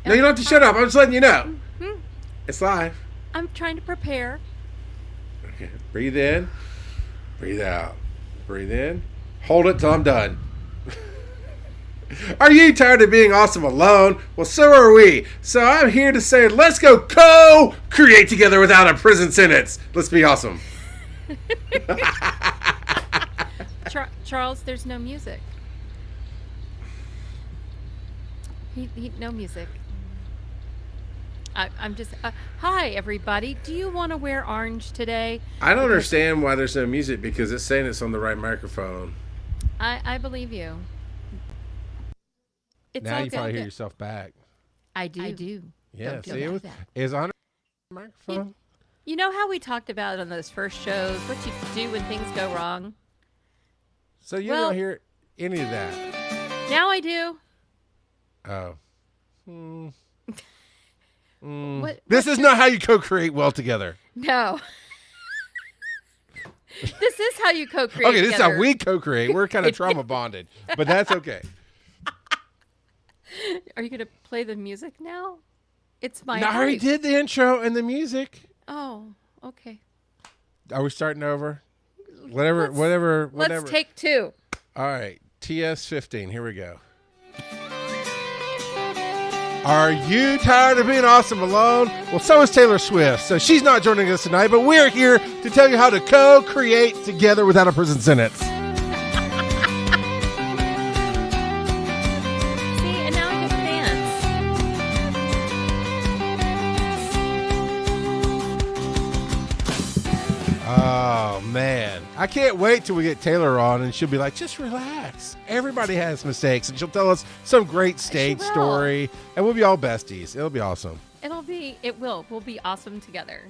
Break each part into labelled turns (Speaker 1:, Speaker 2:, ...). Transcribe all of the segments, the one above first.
Speaker 1: No, you don't have to shut up. I'm just letting you know.
Speaker 2: Hmm?
Speaker 1: It's live.
Speaker 2: I'm trying to prepare.
Speaker 1: Okay. Breathe in. Breathe out. Breathe in. Hold it till I'm done. Are you tired of being awesome alone? Well, so are we. So I'm here to say, let's go co-create together without a prison sentence. Let's be awesome.
Speaker 2: Charles, there's no music. No music. I'm just. Hi, everybody. Do you want to wear orange today?
Speaker 1: I don't
Speaker 2: Because
Speaker 1: understand why there's no music because it's saying it's on the right microphone.
Speaker 2: I believe you. It's
Speaker 3: Now
Speaker 2: all
Speaker 3: you probably hear
Speaker 2: good.
Speaker 3: yourself back.
Speaker 2: I do.
Speaker 3: Yeah,
Speaker 2: Don't
Speaker 3: see,
Speaker 2: do that.
Speaker 3: it was 100
Speaker 2: You,
Speaker 3: microphone.
Speaker 2: you know how we talked about on those first shows what you do when things go wrong?
Speaker 3: So you
Speaker 2: Well,
Speaker 3: don't hear any of that.
Speaker 2: now I do.
Speaker 3: Oh. Hmm. Mm.
Speaker 2: What?
Speaker 3: This is not how you co-create well together.
Speaker 2: No. This is how you co-create.
Speaker 3: Okay, this is how
Speaker 2: together.
Speaker 3: we co-create. We're kind of trauma bonded, but that's okay.
Speaker 2: Are you going to play the music now? It's my.
Speaker 3: No, I already
Speaker 2: voice.
Speaker 3: did the intro and the music.
Speaker 2: Oh, okay.
Speaker 3: Are we starting over? Whatever.
Speaker 2: Let's take two.
Speaker 3: All right, TS15. Here we go. Are you tired of being awesome alone? Well, so is Taylor Swift. So she's not joining us tonight, but we're here to tell you how to co-create together without a prison sentence.
Speaker 2: See, and now I get to dance.
Speaker 3: Oh, man. I can't wait till we get Taylor on and she'll be like, just relax. Everybody has mistakes. And she'll tell us some great stage
Speaker 2: will.
Speaker 3: story. And we'll be all besties. It'll be awesome.
Speaker 2: We'll be awesome together.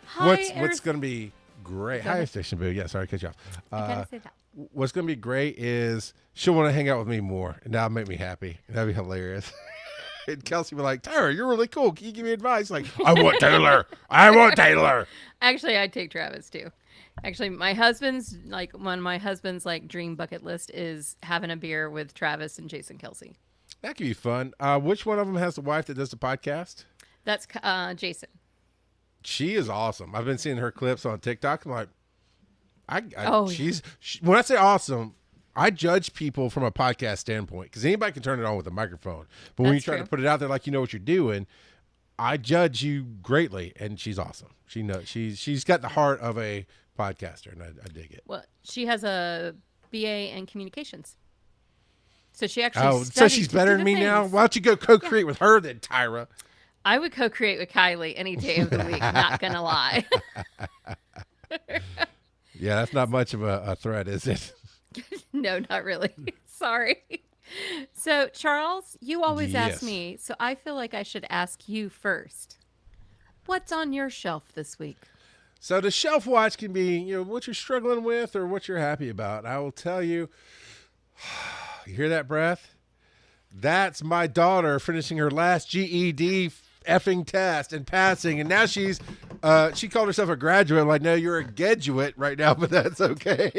Speaker 2: Hi,
Speaker 3: What's going to be great?
Speaker 2: Go
Speaker 3: Hi,
Speaker 2: ahead.
Speaker 3: Station Boo. Yeah, sorry to cut you off.
Speaker 2: I gotta say that.
Speaker 3: What's going to be great is she'll want to hang out with me more. And that'll make me happy. That'd be hilarious. And Kelsey will be like, Tyra, you're really cool. Can you give me advice? Like, I want Taylor. I want Taylor.
Speaker 2: Actually, I'd take Travis too. Actually, my husband's one of my husband's dream bucket list is having a beer with Travis and Jason Kelsey.
Speaker 3: That could be fun. Which one of them has the wife that does the podcast?
Speaker 2: That's Jason.
Speaker 3: She is awesome. I've been seeing her clips on TikTok. I'm like,
Speaker 2: Oh,
Speaker 3: when I say awesome, I judge people from a podcast standpoint because anybody can turn it on with a microphone. But when you
Speaker 2: That's
Speaker 3: try
Speaker 2: true.
Speaker 3: to put it out there like you know what you're doing, I judge you greatly. And she's awesome. She knows she's got the heart of a podcaster, and I dig it.
Speaker 2: Well, she has a BA in communications, so she actually.
Speaker 3: Oh, so
Speaker 2: studied
Speaker 3: she's
Speaker 2: to
Speaker 3: better
Speaker 2: do
Speaker 3: than
Speaker 2: the
Speaker 3: me now.
Speaker 2: things.
Speaker 3: Why don't you go co-create with her then, Tyra?
Speaker 2: I would co-create with Kylie any day of the week. Not gonna lie.
Speaker 3: Yeah, that's not much of a threat, is it?
Speaker 2: No, not really. Sorry. So, Charles, you always
Speaker 3: Yes.
Speaker 2: ask me, so I feel like I should ask you first. What's on your shelf this week?
Speaker 3: So the shelf watch can be, what you're struggling with or what you're happy about. I will tell you, you hear that breath? That's my daughter finishing her last GED effing test and passing. And now she called herself a graduate. I'm like, no, you're a graduate right now, but that's okay.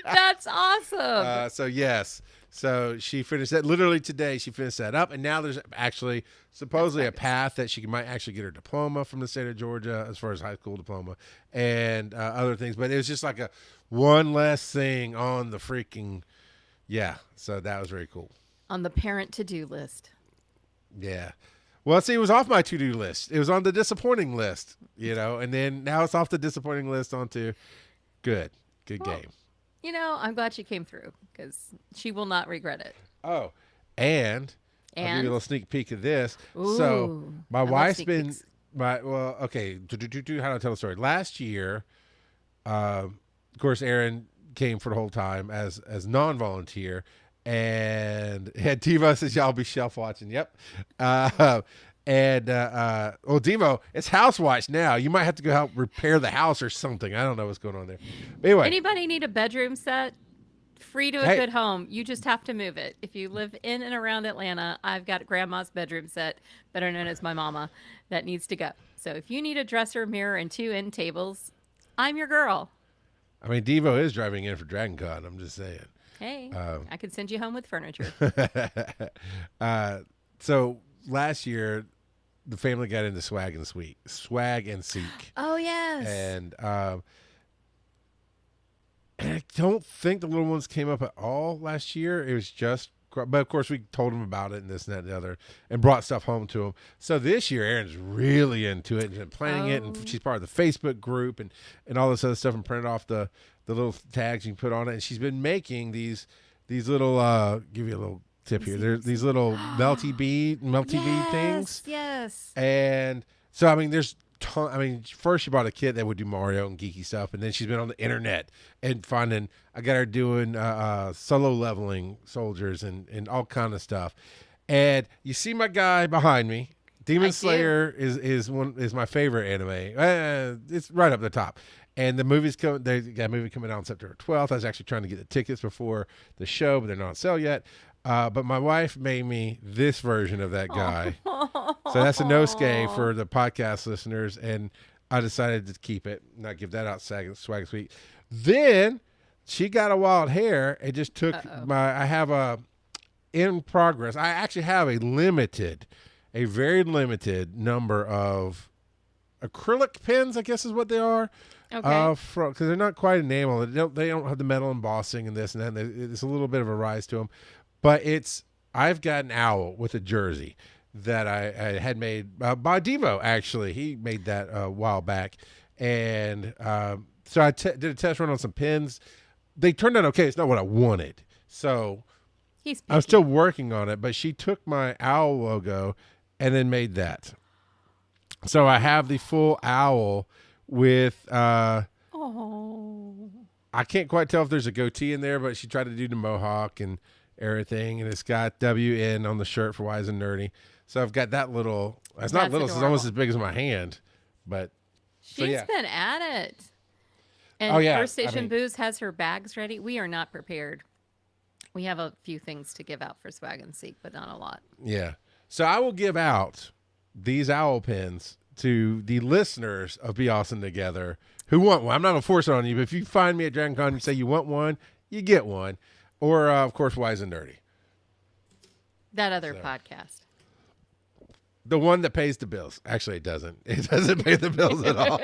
Speaker 2: That's awesome.
Speaker 3: So yes. So she finished that literally today. She finished that up, and now there's actually supposedly a path that she might actually get her diploma from the state of Georgia as far as high school diploma and other things. But it was just like a one less thing on the freaking So that was very cool.
Speaker 2: On the parent to-do list.
Speaker 3: Yeah. Well, see, it was off my to-do list. It was on the disappointing list, and then now it's off the disappointing list onto good game.
Speaker 2: I'm glad she came through because she will not regret it.
Speaker 3: Oh, and I'll give you a little sneak peek of this. So
Speaker 2: Ooh,
Speaker 3: my
Speaker 2: I love
Speaker 3: wife's
Speaker 2: sneak
Speaker 3: been
Speaker 2: peeks.
Speaker 3: okay. How do I tell the story? Last year, of course, Aaron came for the whole time as non-volunteer, and had Devo says y'all be shelf watching. Yep. Devo, it's house watch now. You might have to go help repair the house or something. I don't know what's going on there. But anyway,
Speaker 2: Anybody need a bedroom set? Free to a
Speaker 3: Hey.
Speaker 2: good home. You just have to move it. If you live in and around Atlanta, I've got grandma's bedroom set, better known as my mama, that needs to go. So if you need a dresser, mirror, and 2 end tables, I'm your girl.
Speaker 3: I mean, Devo is driving in for Dragon Con. I'm just saying.
Speaker 2: Hey, I could send you home with furniture.
Speaker 3: So last year, the family got into swag and seek.
Speaker 2: Oh yes.
Speaker 3: And I don't think the little ones came up at all last year. It was just, but of course we told them about it and this and that and the other, and brought stuff home to them. So this year, Erin's really into it and been planning it, and she's part of the Facebook group and all this other stuff, and printed off the little tags you can put on it. And she's been making these little give you a little tip here. There's these little melty bead things.
Speaker 2: Yes.
Speaker 3: And so I mean, first she bought a kit that would do Mario and geeky stuff, and then she's been on the internet and finding. I got her doing solo leveling soldiers and all kind of stuff. And you see my guy behind me, Demon Slayer is my favorite anime. It's right up the top. And the movie's coming. They got a movie coming out on September 12th. I was actually trying to get the tickets before the show, but they're not on sale yet. But my wife made me this version of that guy. So that's a Nosuke for the podcast listeners, and I decided to keep it, not give that out swag sweet. Then she got a wild hair and just took I have a in progress. I actually have a very limited number of acrylic pens, I guess is what they are.
Speaker 2: Okay.
Speaker 3: Because they're not quite enamel. They don't have the metal embossing and this and that. It's a little bit of a rise to them. But I've got an owl with a jersey that I had made by Devo, actually. He made that a while back. And so I did a test run on some pins. They turned out okay. It's not what I wanted. So I'm still working on it. But she took my owl logo and then made that. So I have the full owl with I can't quite tell if there's a goatee in there, but she tried to do the mohawk and everything, and it's got WN on the shirt for Wise and Nerdy. So I've got that little. It's not little; it's almost as big as my hand. But
Speaker 2: she's been at it. And First Station Booze has her bags ready. We are not prepared. We have a few things to give out for Swag and Seek, but not a lot.
Speaker 3: Yeah. So I will give out these owl pins to the listeners of Be Awesome Together who want one. I'm not going to force it on you, but if you find me at Dragon Con and you say you want one, you get one. Or, of course, Wise and Nerdy.
Speaker 2: That other podcast.
Speaker 3: The one that pays the bills. Actually, it doesn't. It doesn't pay the bills at all.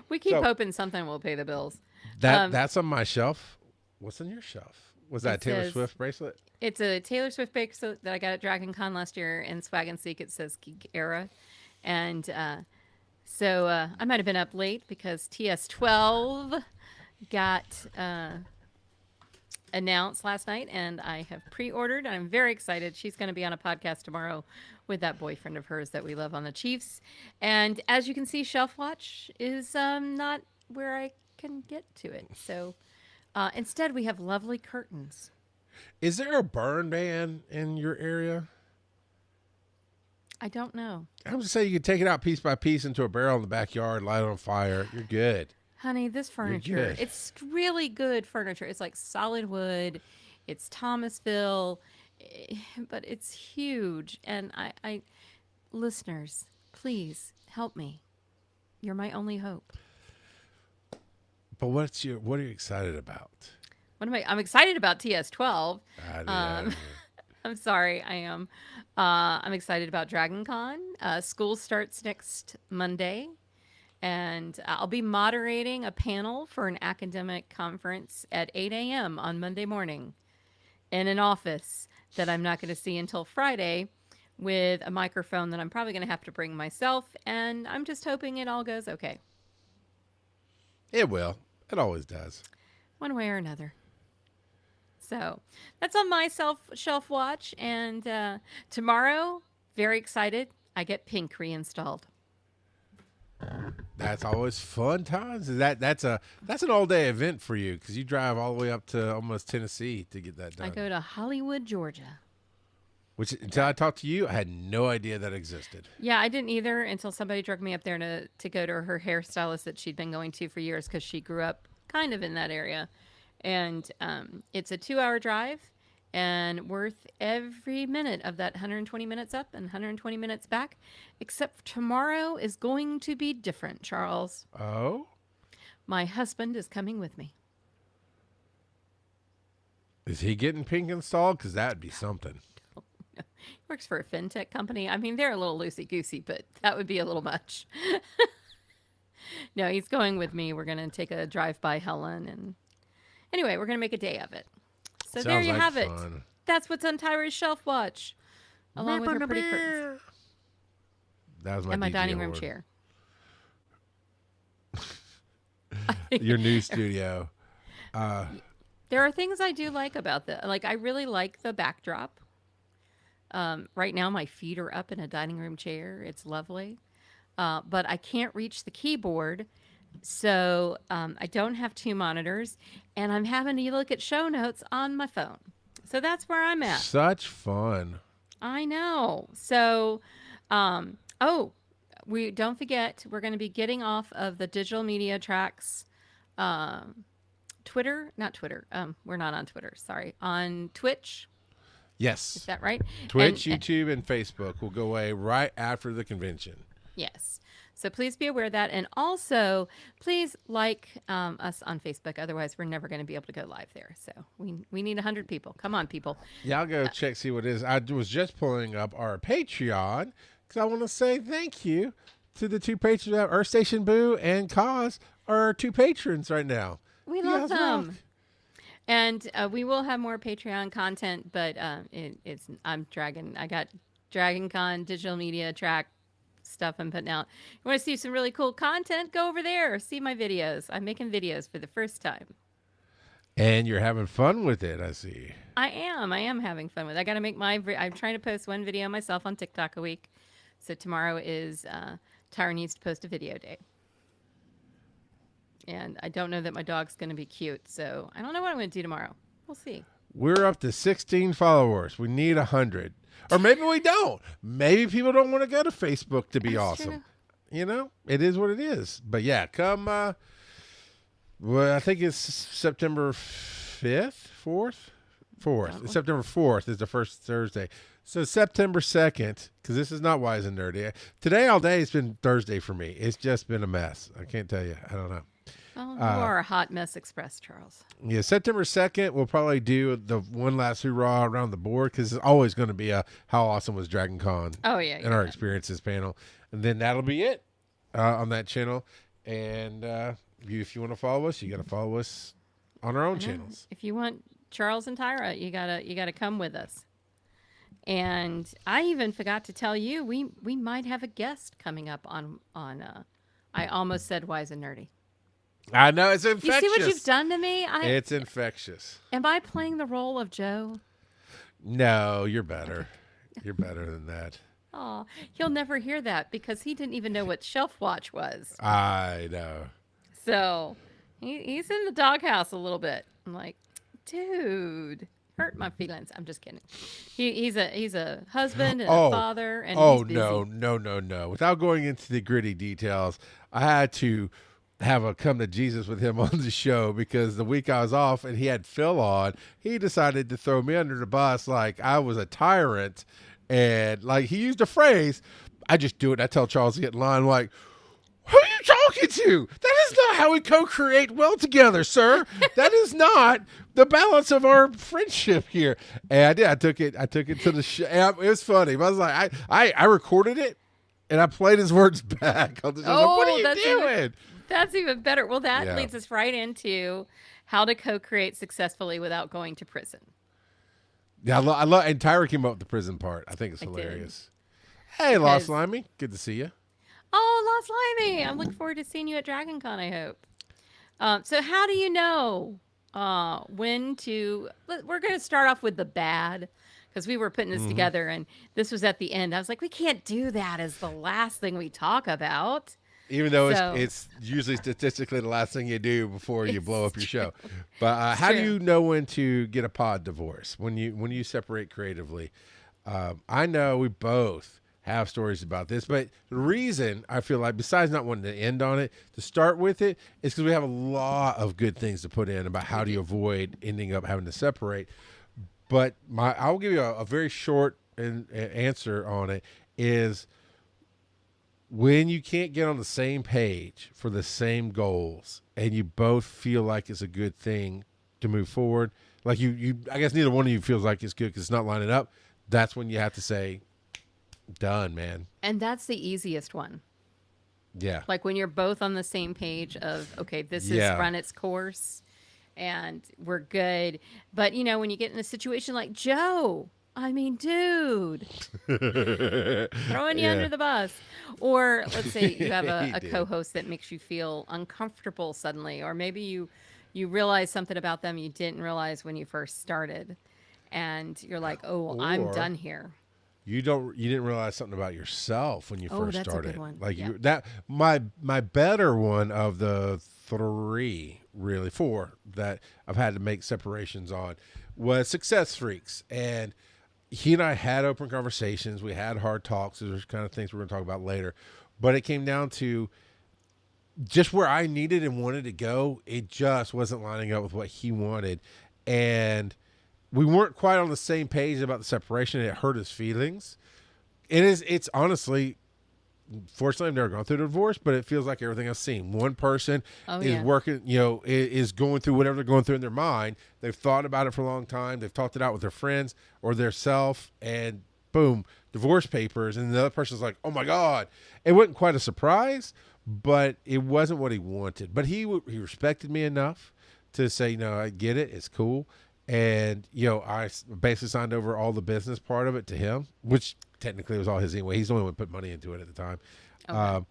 Speaker 2: We keep hoping something will pay the bills.
Speaker 3: That's on my shelf. What's on your shelf? Was that a Taylor Swift bracelet?
Speaker 2: It's a Taylor Swift bracelet that I got at Dragon Con last year. In Swag and Seek, it says Geek Era. And so I might have been up late because TS12 got announced last night, and I have pre-ordered, and I'm very excited. She's going to be on a podcast tomorrow with that boyfriend of hers that we love on the Chiefs. And as you can see, Shelf Watch is not where I can get to it. So instead, we have lovely curtains.
Speaker 3: Is there a burn ban in your area?
Speaker 2: I don't know.
Speaker 3: I'm just saying you could take it out piece by piece into a barrel in the backyard, light it on fire. You're good.
Speaker 2: Honey, this furniture, it's really good furniture. It's like solid wood. It's Thomasville, but it's huge. And I listeners, please help me. You're my only hope.
Speaker 3: But what are you excited about?
Speaker 2: I'm excited about TS12. I'm sorry, I am. I'm excited about Dragon Con. School starts next Monday. And I'll be moderating a panel for an academic conference at 8 a.m. on Monday morning in an office that I'm not going to see until Friday with a microphone that I'm probably going to have to bring myself. And I'm just hoping it all goes okay.
Speaker 3: It will. It always does.
Speaker 2: One way or another. So that's on my shelf watch. And tomorrow, very excited, I get Pink reinstalled.
Speaker 3: That's always fun times. That's an all day event for you because you drive all the way up to almost Tennessee to get that done.
Speaker 2: I go to Hollywood, Georgia.
Speaker 3: Which until I talked to you, I had no idea that existed.
Speaker 2: Yeah, I didn't either until somebody drugged me up there to go to her hairstylist that she'd been going to for years because she grew up kind of in that area. And it's a 2-hour drive and worth every minute of that 120 minutes up and 120 minutes back, except tomorrow is going to be different, Charles.
Speaker 3: Oh?
Speaker 2: My husband is coming with me.
Speaker 3: Is he getting Pink installed? Because that would be something.
Speaker 2: Works for a fintech company. I mean, they're a little loosey-goosey, but that would be a little much. No, he's going with me. We're going to take a drive by Helen. And anyway, we're going to make a day of it. So there
Speaker 3: Sounds
Speaker 2: you
Speaker 3: like
Speaker 2: have it.
Speaker 3: fun.
Speaker 2: That's what's on Tyra's shelf watch, along with her pretty curtains
Speaker 3: That was my
Speaker 2: and my
Speaker 3: DJ
Speaker 2: dining room
Speaker 3: award.
Speaker 2: chair.
Speaker 3: Your new studio.
Speaker 2: There are things I do like about the, like, I really like the backdrop. Right now, my feet are up in a dining room chair. It's lovely. But I can't reach the keyboard. So I don't have two monitors. And I'm having to look at show notes on my phone. So that's where I'm at.
Speaker 3: Such fun.
Speaker 2: I know. So, we don't forget, we're going to be getting off of the digital media tracks. Twitter, not Twitter. We're not on Twitter. Sorry. On Twitch.
Speaker 3: Yes.
Speaker 2: Is that right?
Speaker 3: Twitch,
Speaker 2: And-
Speaker 3: YouTube, and Facebook will go away right after the convention.
Speaker 2: Yes. So please be aware of that. And also, please like us on Facebook. Otherwise, we're never going to be able to go live there. So we need 100 people. Come on, people.
Speaker 3: Yeah, I'll go check, see what it is. I was just pulling up our Patreon because I want to say thank you to the two patrons. Earth Station Boo and Cause are our two patrons right now.
Speaker 2: We
Speaker 3: You
Speaker 2: love
Speaker 3: guys rock.
Speaker 2: them. And we will have more Patreon content, but I got Dragon Con digital media track stuff I'm putting out. You want to see some really cool content? Go over there. See my videos. I'm making videos for the first time.
Speaker 3: And you're having fun with it, I see.
Speaker 2: I am having fun with it. I got to make I'm trying to post one video myself on TikTok a week. So tomorrow is Tyra needs to post a video day. And I don't know that my dog's going to be cute. So I don't know what I'm going to do tomorrow. We'll see.
Speaker 3: We're up to 16 followers. We need 100. Or maybe we don't. Maybe people don't want to go to Facebook to be
Speaker 2: That's
Speaker 3: awesome.
Speaker 2: true.
Speaker 3: You know, it is what it is. But yeah, come, well, I think it's September 5th, 4th? 4th. It's September 4th is the first Thursday. So September 2nd, because this is not Wise and Nerdy. Today all day has been Thursday for me. It's just been a mess. I can't tell you. I don't know.
Speaker 2: Well, you are a hot mess express, Charles.
Speaker 3: Yeah, September 2nd, we'll probably do the one last hoorah around the board because it's always going to be a How Awesome Was Dragon Con
Speaker 2: Oh, yeah.
Speaker 3: in our experiences panel. And then that'll be it on that channel. And if you want to follow us, you got to follow us on our own channels.
Speaker 2: If you want Charles and Tyra, you gotta come with us. And I even forgot to tell you, we might have a guest coming up on I almost said Wise and Nerdy.
Speaker 3: I know, it's infectious.
Speaker 2: You see what you've done to me?
Speaker 3: It's infectious.
Speaker 2: Am I playing the role of Joe?
Speaker 3: No, you're better. You're better than that.
Speaker 2: Oh, he'll never hear that because he didn't even know what Shelf Watch was.
Speaker 3: I know.
Speaker 2: So he's in the doghouse a little bit. I'm like, dude, hurt my feelings. I'm just kidding. He's a husband and a father, and he's busy.
Speaker 3: No. Without going into the gritty details, I had to have a come to Jesus with him on the show because the week I was off and he had Phil on, he decided to throw me under the bus like I was a tyrant. And like he used a phrase, I just do it. I tell Charles to get in line, like, who are you talking to? That is not how we co-create well together, sir. That is not the balance of our friendship here. And I did. I took it to the show. It was funny. But I was like, I recorded it and I played his words back. I was like, what are you doing?
Speaker 2: That's even better. Well, that
Speaker 3: Yeah.
Speaker 2: leads us right into how to co-create successfully without going to prison.
Speaker 3: Yeah, I love, and Tyra came up with the prison part. I think it's hilarious. Hey, Lost
Speaker 2: Because-
Speaker 3: Limey, good to see you.
Speaker 2: Oh, Lost Limey! I'm looking forward to seeing you at Dragon Con, I hope. So how do you know when to... We're going to start off with the bad, because we were putting this together, and this was at the end. I was like, we can't do that as the last thing we talk about.
Speaker 3: Even though
Speaker 2: So-
Speaker 3: it's usually statistically the last thing you do before you blow up your show. But
Speaker 2: It's
Speaker 3: how do
Speaker 2: true.
Speaker 3: you know when to get a pod divorce? When you separate creatively? I know we both have stories about this, but the reason I feel like, besides not wanting to end on it, to start with it, is because we have a lot of good things to put in about how do you avoid ending up having to separate. But I'll give you a very short answer on it is when you can't get on the same page for the same goals and you both feel like it's a good thing to move forward, like you I guess neither one of you feels like it's good because it's not lining up, that's when you have to say, done, man.
Speaker 2: And that's the easiest one.
Speaker 3: Yeah.
Speaker 2: Like when you're both on the same page of, okay, this
Speaker 3: Yeah.
Speaker 2: has run its course and we're good. But, you know, when you get in a situation like Joe, I mean, dude, throwing you
Speaker 3: Yeah.
Speaker 2: under the bus. Or let's say you have
Speaker 3: He
Speaker 2: a
Speaker 3: did.
Speaker 2: co-host that makes you feel uncomfortable suddenly, or maybe you realize something about them you didn't realize when you first started. And you're like, oh, I'm
Speaker 3: Or-
Speaker 2: done here.
Speaker 3: You didn't realize something about yourself when you
Speaker 2: Oh,
Speaker 3: first
Speaker 2: that's a
Speaker 3: started.
Speaker 2: good one.
Speaker 3: Like
Speaker 2: Yeah.
Speaker 3: my better one of the 3, really 4 that I've had to make separations on was Success Freaks. And he and I had open conversations. We had hard talks. There's kind of things we're going to talk about later. But it came down to just where I needed and wanted to go. It just wasn't lining up with what he wanted. And we weren't quite on the same page about the separation. It hurt his feelings. It's honestly, fortunately, I've never gone through a divorce, but it feels like everything I've seen. One person
Speaker 2: Oh,
Speaker 3: is
Speaker 2: yeah.
Speaker 3: working, is going through whatever they're going through in their mind. They've thought about it for a long time. They've talked it out with their friends or their self, and boom, divorce papers. And the other person's like, oh my God. It wasn't quite a surprise, but it wasn't what he wanted. But he respected me enough to say, no, I get it. It's cool. And, I basically signed over all the business part of it to him, which technically was all his anyway. He's the only one who put money into it at the time.
Speaker 2: Okay.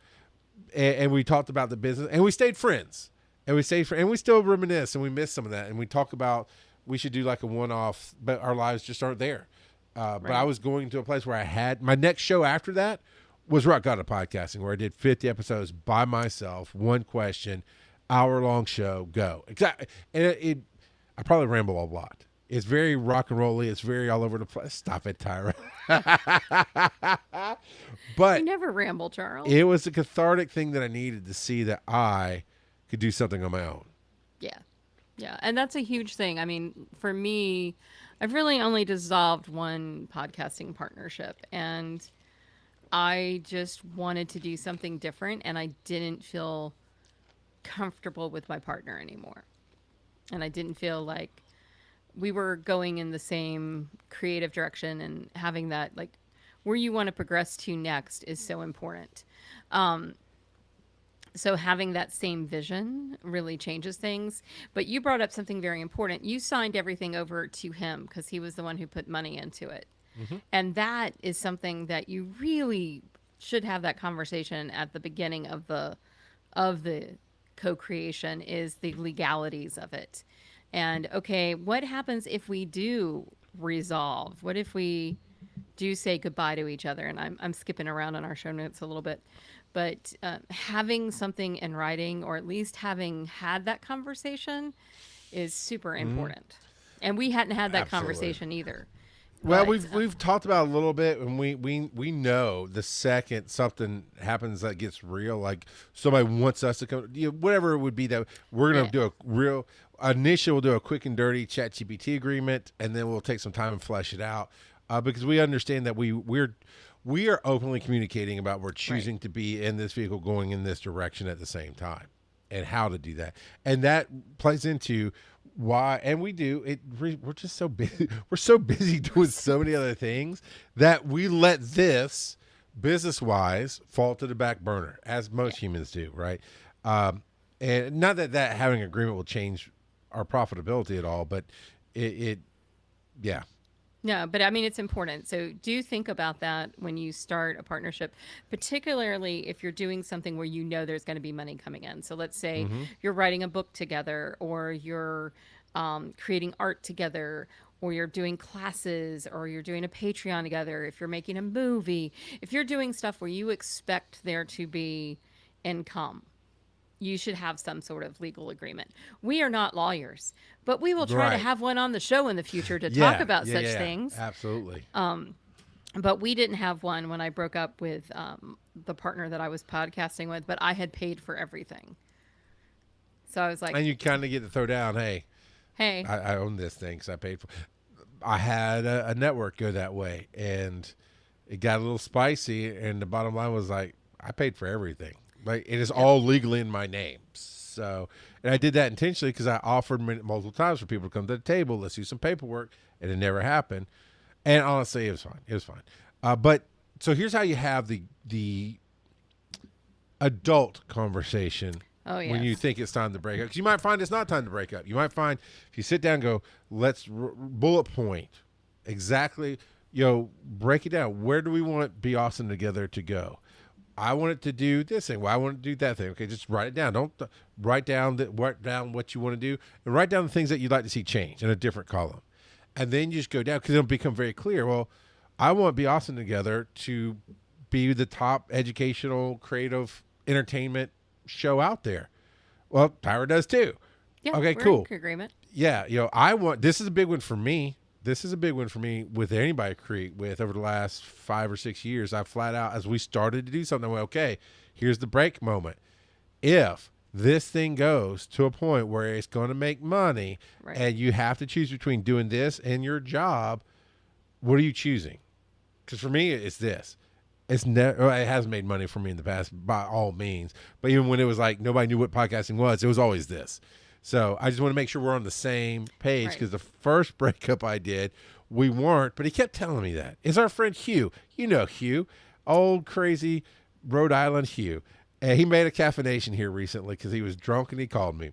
Speaker 3: And we talked about the business, and we stayed friends. And we still reminisce, and we miss some of that. And we talk about we should do like a one-off, but our lives just aren't there. But I was going to a place where I had my next show after that was Rock God of Podcasting, where I did 50 episodes by myself, one question, hour-long show, go. Exactly. And I probably ramble a lot. It's very rock and rolly. It's very all over the place. Stop it, Tyra. But
Speaker 2: You never ramble, Charles.
Speaker 3: it was a cathartic thing that I needed to see that I could do something on my own.
Speaker 2: Yeah. Yeah. And that's a huge thing. I mean, for me, I've really only dissolved one podcasting partnership, and I just wanted to do something different, and I didn't feel comfortable with my partner anymore. And I didn't feel like we were going in the same creative direction, and having that, like, where you want to progress to next is so important. So having that same vision really changes things. But you brought up something very important. You signed everything over to him because he was the one who put money into it. And that is something that you really should have that conversation at the beginning of the co-creation, is the legalities of it. And okay, what happens if we do resolve? What if we do say goodbye to each other? And I'm skipping around on our show notes a little bit, but having something in writing, or at least having had that conversation, is super important. And we hadn't had that
Speaker 3: Absolutely.
Speaker 2: conversation either.
Speaker 3: Well,
Speaker 2: But,
Speaker 3: we've talked about it a little bit, and we know the second something happens that gets real, like somebody wants us to come, whatever it would be, that we're gonna
Speaker 2: Yeah.
Speaker 3: do a real initially, we'll do a quick and dirty ChatGPT agreement, and then we'll take some time and flesh it out, because we understand that we are openly communicating about we're choosing to be in this vehicle, going in this direction at the same time, and how to do that, and that plays into why. And we do it. We're just so busy. We're so busy doing so many other things that we let this business-wise fall to the back burner, as most humans do, right? And not that having an agreement will change our profitability at all, but yeah.
Speaker 2: No, but I mean, it's important. So do think about that when you start a partnership, particularly if you're doing something where you know there's going to be money coming in. So let's say you're writing a book together, or you're creating art together, or you're doing classes, or you're doing a Patreon together, if you're making a movie, if you're doing stuff where you expect there to be income, you should have some sort of legal agreement. We are not lawyers, but we will try to
Speaker 3: Right.
Speaker 2: have one on the show in the future to talk about such
Speaker 3: yeah,
Speaker 2: things.
Speaker 3: Absolutely.
Speaker 2: But we didn't have one when I broke up with the partner that I was podcasting with, but I had paid for everything. So I was like,
Speaker 3: And you kind of get to throw down, hey,
Speaker 2: hey,
Speaker 3: I own this thing because I paid for. I had a network go that way, and it got a little spicy. And the bottom line was like, I paid for everything. Like, it is all legally in my name. So, and I did that intentionally because I offered multiple times for people to come to the table. Let's do some paperwork, and it never happened. And honestly, it was fine. It was fine. But so here's how you have the adult conversation when you think it's time to break up. Because you might find it's not time to break up. You might find if you sit down and go, let's bullet point exactly, break it down. Where do we want Be Awesome Together to go? I want it to do this thing. Well, I want to do that thing. Okay, just write it down. Don't write down what you want to do, and write down the things that you'd like to see change in a different column. And then you just go down because it'll become very clear. Well, I want Be Awesome Together to be the top educational, creative entertainment show out there. Well, Tyra does too.
Speaker 2: Yeah.
Speaker 3: Okay,
Speaker 2: we're
Speaker 3: cool.
Speaker 2: in agreement.
Speaker 3: Yeah. This is a big one for me. This is a big one for me with anybody I create with over the last 5 or 6 years. I flat out, as we started to do something, I went, okay, here's the break moment. If this thing goes to a point where it's going to make money and you have to choose between doing this and your job, what are you choosing? Because for me, it's this. It has made money for me in the past by all means. But even when it was like nobody knew what podcasting was, it was always this. So I just want to make sure we're on the same page because the first breakup I did, we weren't, but he kept telling me that. It's our friend Hugh. You know Hugh, old crazy Rhode Island Hugh. And he made a caffeination here recently because he was drunk and he called me.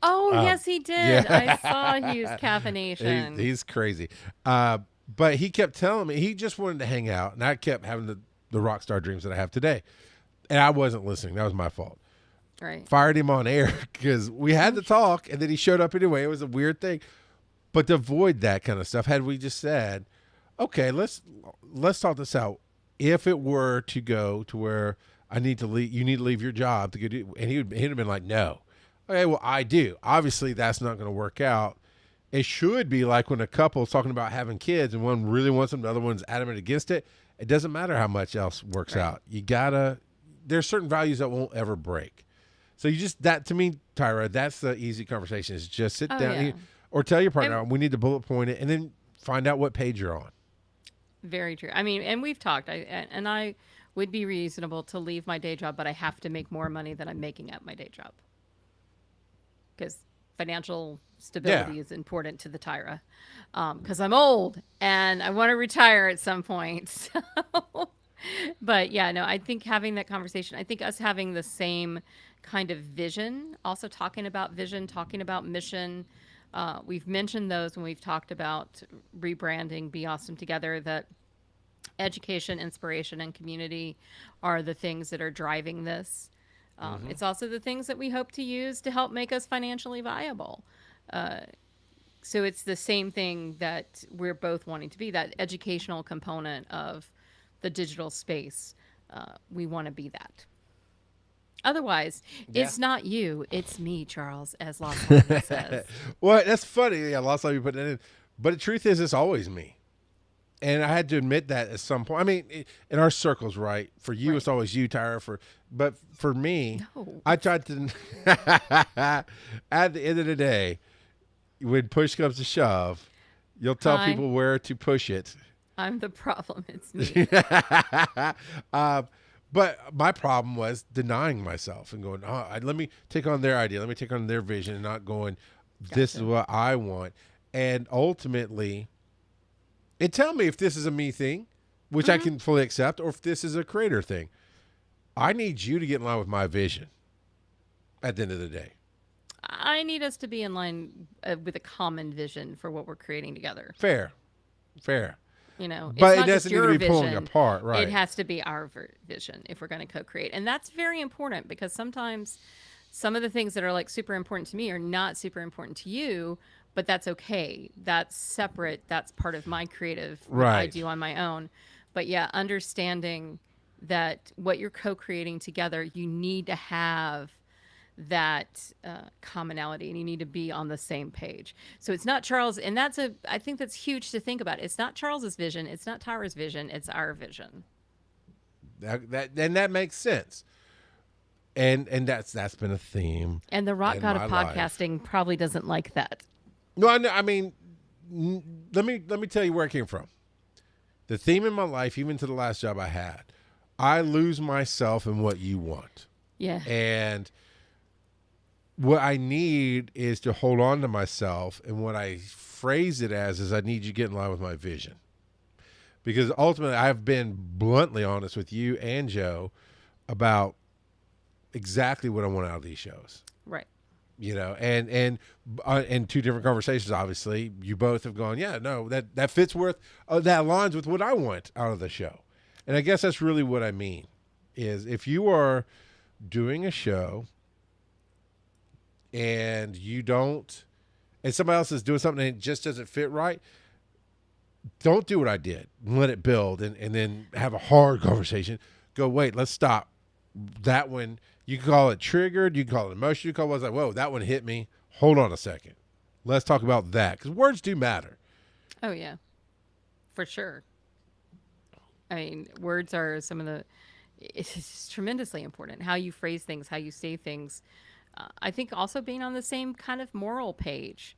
Speaker 2: Oh, yes, he did.
Speaker 3: Yeah.
Speaker 2: I saw Hugh's caffeination.
Speaker 3: He's crazy. But he kept telling me he just wanted to hang out, and I kept having the rock star dreams that I have today. And I wasn't listening. That was my fault.
Speaker 2: Right.
Speaker 3: Fired him on air because we had to talk, and then he showed up anyway. It was a weird thing. But to avoid that kind of stuff, had we just said, okay, let's talk this out. If it were to go to where I need to leave, you need to leave your job to go do, and he'd have been like, no. Okay, well, I do. Obviously, that's not going to work out. It should be like when a couple is talking about having kids and one really wants them, the other one's adamant against it. It doesn't matter how much else works out. There's certain values that won't ever break. So that to me, Tyra, that's the easy conversation is just sit down or tell your partner, we need to bullet point it and then find out what page you're on.
Speaker 2: Very true. I mean, and we've talked, I would be reasonable to leave my day job, but I have to make more money than I'm making at my day job. Because financial stability is important to the Tyra. Because I'm old and I want to retire at some point. So. But yeah, no, I think having that conversation, I think us having the same kind of vision, also talking about vision, talking about mission. We've mentioned those when we've talked about rebranding Be Awesome Together, that education, inspiration, and community are the things that are driving this. It's also the things that we hope to use to help make us financially viable. So it's the same thing that we're both wanting to be, that educational component of the digital space. We want to be that. Otherwise, it's not you, it's me, Charles, as Lost Lady says.
Speaker 3: Well, that's funny. Yeah, Lost Lady put that in. But the truth is, it's always me. And I had to admit that at some point. I mean, in our circles, right? For you, it's always you, Tyra. But for me, I tried to, at the end of the day, when push comes to shove, you'll tell people where to push it.
Speaker 2: I'm the problem. It's me.
Speaker 3: But my problem was denying myself and going, let me take on their idea. Let me take on their vision and not going, this is what I want. And ultimately, tell me if this is a me thing, which I can fully accept, or if this is a creator thing. I need you to get in line with my vision at the end of the day.
Speaker 2: I need us to be in line with a common vision for what we're creating together.
Speaker 3: Fair.
Speaker 2: You know,
Speaker 3: but
Speaker 2: it's
Speaker 3: it doesn't need to be pulling apart, right?
Speaker 2: It has to be our vision if we're going to co-create. And that's very important because sometimes some of the things that are like super important to me are not super important to you, but that's okay. That's separate. That's part of my creative, what I do on my own. But yeah, understanding that what you're co-creating together, you need to have that commonality and you need to be on the same page. So it's not Charles, and I think that's huge to think about. It's not Charles's vision, it's not Tyra's vision, it's our vision.
Speaker 3: That makes sense. And that's been a theme.
Speaker 2: And the rock god of podcasting probably doesn't like that.
Speaker 3: No, I mean, let me tell you where it came from. The theme in my life, even to the last job I had, I lose myself in what you want.
Speaker 2: Yeah.
Speaker 3: And what I need is to hold on to myself, and what I phrase it as is I need you to get in line with my vision. because ultimately I've been bluntly honest with you and Joe about exactly what I want out of these shows.
Speaker 2: Right.
Speaker 3: And two different conversations, obviously, you both have gone, yeah, no, that fits with, that aligns with what I want out of the show. And I guess that's really what I mean is if you are doing a show and and somebody else is doing something and it just doesn't fit right, don't do what I did and let it build and then have a hard conversation. Go, wait, let's stop. That one, you can call it triggered, you can call it emotional, you can call it, I was like, whoa, that one hit me. Hold on a second. Let's talk about that because words do matter.
Speaker 2: Oh, yeah, for sure. I mean, words are it's just tremendously important. How you phrase things, how you say things. I think also being on the same kind of moral page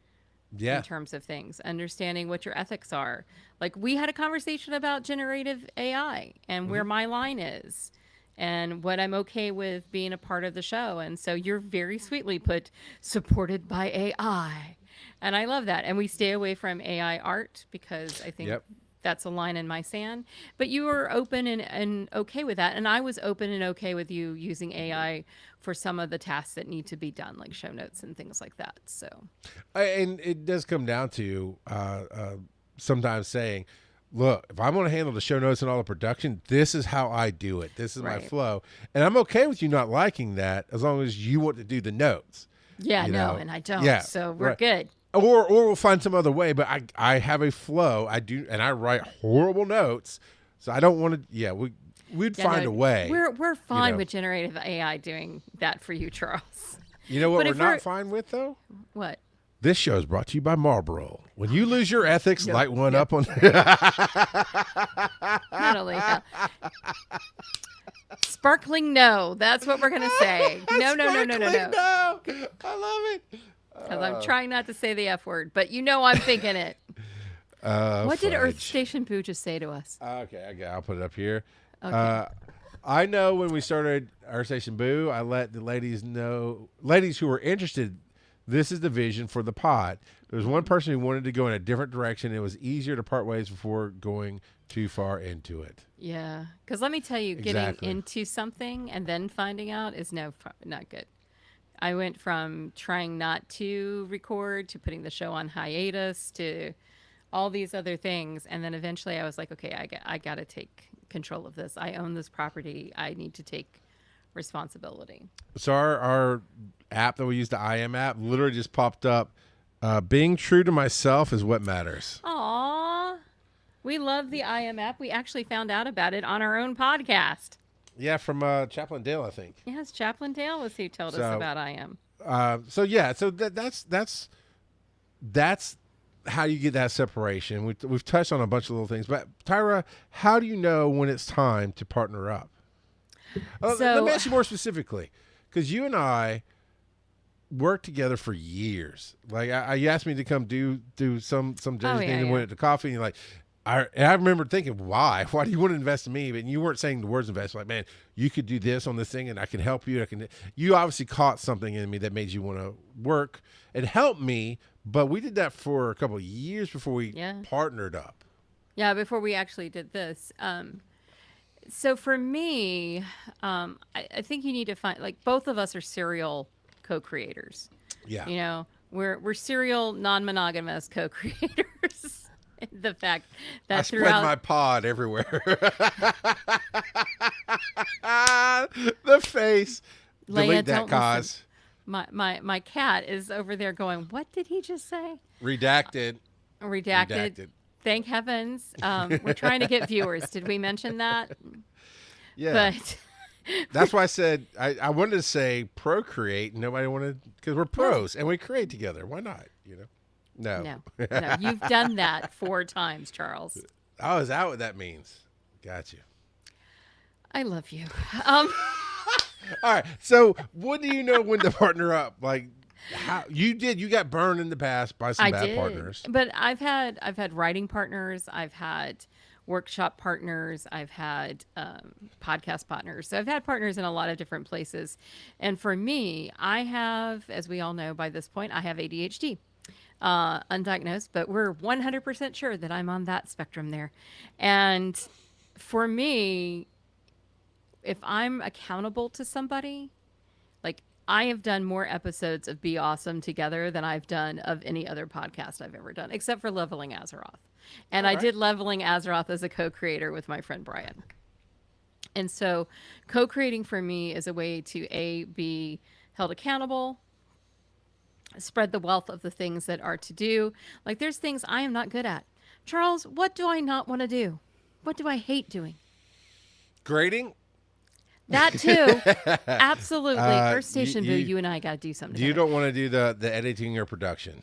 Speaker 2: in terms of things, understanding what your ethics are. Like we had a conversation about generative AI and where my line is and what I'm okay with being a part of the show. And so you're very sweetly put supported by AI. And I love that. And we stay away from AI art because I think that's a line in my sand. But you were open and okay with that. And I was open and okay with you using AI for some of the tasks that need to be done, like show notes and things like that. So,
Speaker 3: and it does come down to sometimes saying, look, if I'm going to handle the show notes and all the production, this is how I do it. This is my flow. And I'm okay with you not liking that as long as you want to do the notes.
Speaker 2: Yeah, and I don't. Yeah, so we're good.
Speaker 3: Or we'll find some other way, but I have a flow. I do, and I write horrible notes. So I don't want to, we'd find a way.
Speaker 2: We're fine with generative AI doing that for you, Charles.
Speaker 3: You know what we're not fine with, though?
Speaker 2: What?
Speaker 3: This show is brought to you by Marlboro. When you lose your ethics, light one up on.
Speaker 2: Not only that. Sparkling no. That's what we're gonna say. No.
Speaker 3: No. I love it.
Speaker 2: Because I'm trying not to say the F word, but I'm thinking it. What did Earth Station Boo just say to us?
Speaker 3: Okay, I'll put it up here.
Speaker 2: Okay.
Speaker 3: I know when we started Earth Station Boo, I let the ladies who were interested, this is the vision for the pod. There was one person who wanted to go in a different direction. It was easier to part ways before going too far into it.
Speaker 2: Yeah, because let me tell you, getting into something and then finding out is not good. I went from trying not to record to putting the show on hiatus to all these other things. And then eventually I was like, okay, I got to take control of this. I own this property. I need to take responsibility.
Speaker 3: So our app that we use, the IM app, literally just popped up. Being true to myself is what matters.
Speaker 2: Aw, we love the IM app. We actually found out about it on our own podcast.
Speaker 3: Yeah, from Chaplain Dale, I think.
Speaker 2: Yes, Chaplain Dale was who told us about IM.
Speaker 3: So that's how you get that separation. We've touched on a bunch of little things, but Tyra, how do you know when it's time to partner up? Let me ask you more specifically, because you and I worked together for years. Like you asked me to come do some judges thing and went to coffee, and you're like. I remember thinking, why? Why do you want to invest in me? But you weren't saying the words invest. Like, man, you could do this on this thing, and I can help you. You obviously caught something in me that made you want to work and help me. But we did that for a couple of years before we partnered up.
Speaker 2: Yeah, before we actually did this. So for me, I think you need to find, like, both of us are serial co-creators.
Speaker 3: Yeah.
Speaker 2: We're serial non-monogamous co-creators. The fact that
Speaker 3: I spread my pod everywhere. The face. Delete that, cause.
Speaker 2: My cat is over there going, what did he just say?
Speaker 3: Redacted.
Speaker 2: Thank heavens. We're trying to get viewers. Did we mention that?
Speaker 3: Yeah. But that's why I said I wanted to say procreate. Nobody wanted, because we're pros and we create together. Why not? No.
Speaker 2: You've done that 4 times, Charles.
Speaker 3: Oh, is that what that means? Got you.
Speaker 2: I love you.
Speaker 3: All right. So what do you know when to partner up? Like how you got burned in the past by some bad partners.
Speaker 2: But I've had writing partners, I've had workshop partners, I've had podcast partners. So I've had partners in a lot of different places. And for me, I have, as we all know by this point, I have ADHD. undiagnosed, but we're 100% sure that I'm on that spectrum there. And for me, if I'm accountable to somebody, like I have done more episodes of Be Awesome together than I've done of any other podcast I've ever done, except for Leveling Azeroth. And
Speaker 3: All
Speaker 2: I
Speaker 3: right.
Speaker 2: did Leveling Azeroth as a co-creator with my friend Brian. And so co-creating for me is a way to be held accountable, spread the wealth of the things that are to do. Like there's things I am not good at. Charles, what do I not want to do? What do I hate doing?
Speaker 3: Grading?
Speaker 2: That too. Absolutely. First
Speaker 3: you,
Speaker 2: Station Boo,
Speaker 3: you,
Speaker 2: you and I got to do something
Speaker 3: you
Speaker 2: together.
Speaker 3: don't want to do the editing or production.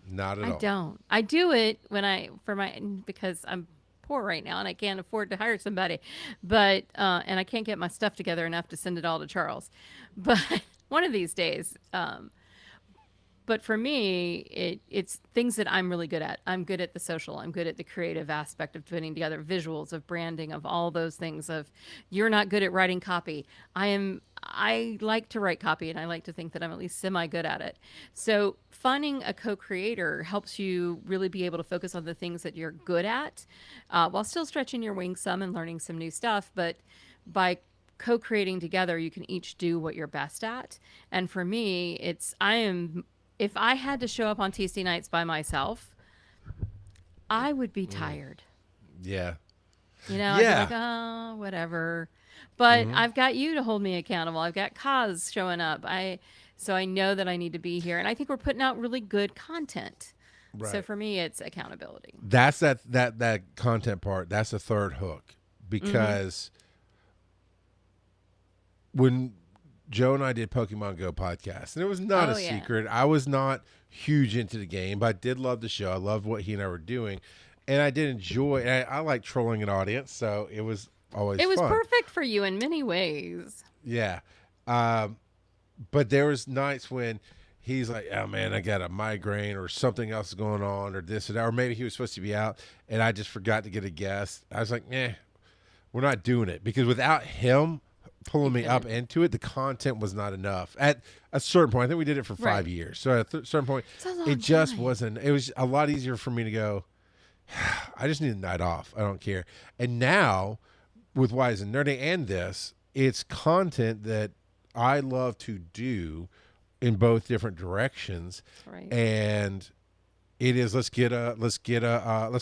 Speaker 3: Not at
Speaker 2: I
Speaker 3: all.
Speaker 2: don't. I do it when because I'm poor right now and I can't afford to hire somebody. But and I can't get my stuff together enough to send it all to Charles. But one of these days, but for me, it's things that I'm really good at. I'm good at the social. I'm good at the creative aspect of putting together visuals, of branding, of all those things. Of you're not good at writing copy. I like to write copy, and I like to think that I'm at least semi good at it. So finding a co-creator helps you really be able to focus on the things that you're good at, while still stretching your wings some and learning some new stuff. But by co-creating together, you can each do what you're best at. And for me, if I had to show up on TC nights by myself, I would be tired.
Speaker 3: Yeah.
Speaker 2: You know, I'd be
Speaker 3: Yeah.
Speaker 2: like, oh, whatever. But I've got you to hold me accountable. I've got Kaz showing up. So I know that I need to be here. And I think we're putting out really good content. So
Speaker 3: Right.
Speaker 2: for me, it's accountability.
Speaker 3: That's that content part. That's the third hook because when Joe and I did Pokemon Go podcast, and it was not
Speaker 2: Oh,
Speaker 3: a
Speaker 2: yeah.
Speaker 3: secret. I was not huge into the game, but I did love the show. I loved what he and I were doing, and I did enjoy. And I like trolling an audience, so it was always
Speaker 2: It was
Speaker 3: fun.
Speaker 2: perfect for you in many ways.
Speaker 3: Yeah. But there was nights when he's like, oh man, I got a migraine or something else is going on or this or that, or maybe he was supposed to be out and I just forgot to get a guest. I was like, we're not doing it because without him pulling me up into it, the content was not enough. At a certain point, I think we did it for 5
Speaker 2: Right.
Speaker 3: years. So at a certain point,
Speaker 2: It's a long
Speaker 3: it just
Speaker 2: time.
Speaker 3: wasn't, it was a lot easier for me to go, I just need a night off. I don't care. And now with Wise and Nerdy and this, it's content that I love to do in both different directions.
Speaker 2: Right.
Speaker 3: And it is let's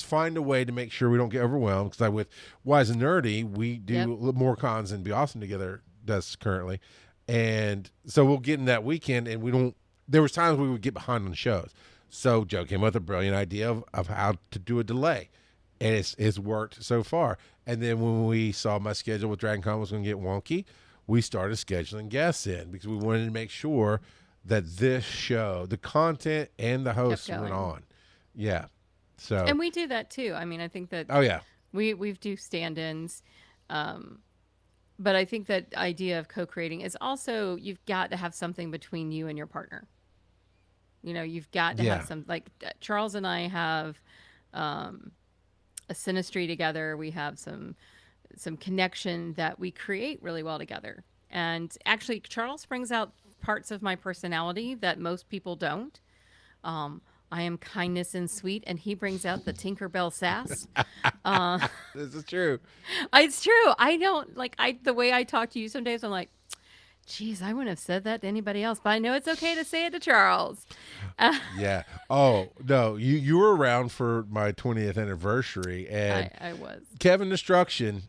Speaker 3: find a way to make sure we don't get overwhelmed. Because with Wise and Nerdy, we do
Speaker 2: Yep.
Speaker 3: a little more cons and Be Awesome together does currently, and so we'll get in that weekend, and we don't. There was times we would get behind on shows, so Joe came up with a brilliant idea of how to do a delay, and it's worked so far. And then when we saw my schedule with Dragon Con was going to get wonky, we started scheduling guests in because we wanted to make sure that this show, the content and the hosts went
Speaker 2: going.
Speaker 3: on. Yeah. So.
Speaker 2: And we do that too. I mean, I think that
Speaker 3: Oh yeah.
Speaker 2: we do stand-ins. But I think that idea of co-creating is also you've got to have something between you and your partner. You know, you've got to
Speaker 3: Yeah.
Speaker 2: have some like Charles and I have a synastry together. We have some connection that we create really well together. And actually, Charles brings out parts of my personality that most people don't. I am kindness and sweet, and he brings out the Tinkerbell sass.
Speaker 3: This is true.
Speaker 2: It's true. I don't the way I talk to you some days. I'm like, geez, I wouldn't have said that to anybody else, but I know it's okay to say it to Charles.
Speaker 3: Yeah. Oh no, you were around for my 20th anniversary, and
Speaker 2: I was.
Speaker 3: Kevin Destruction,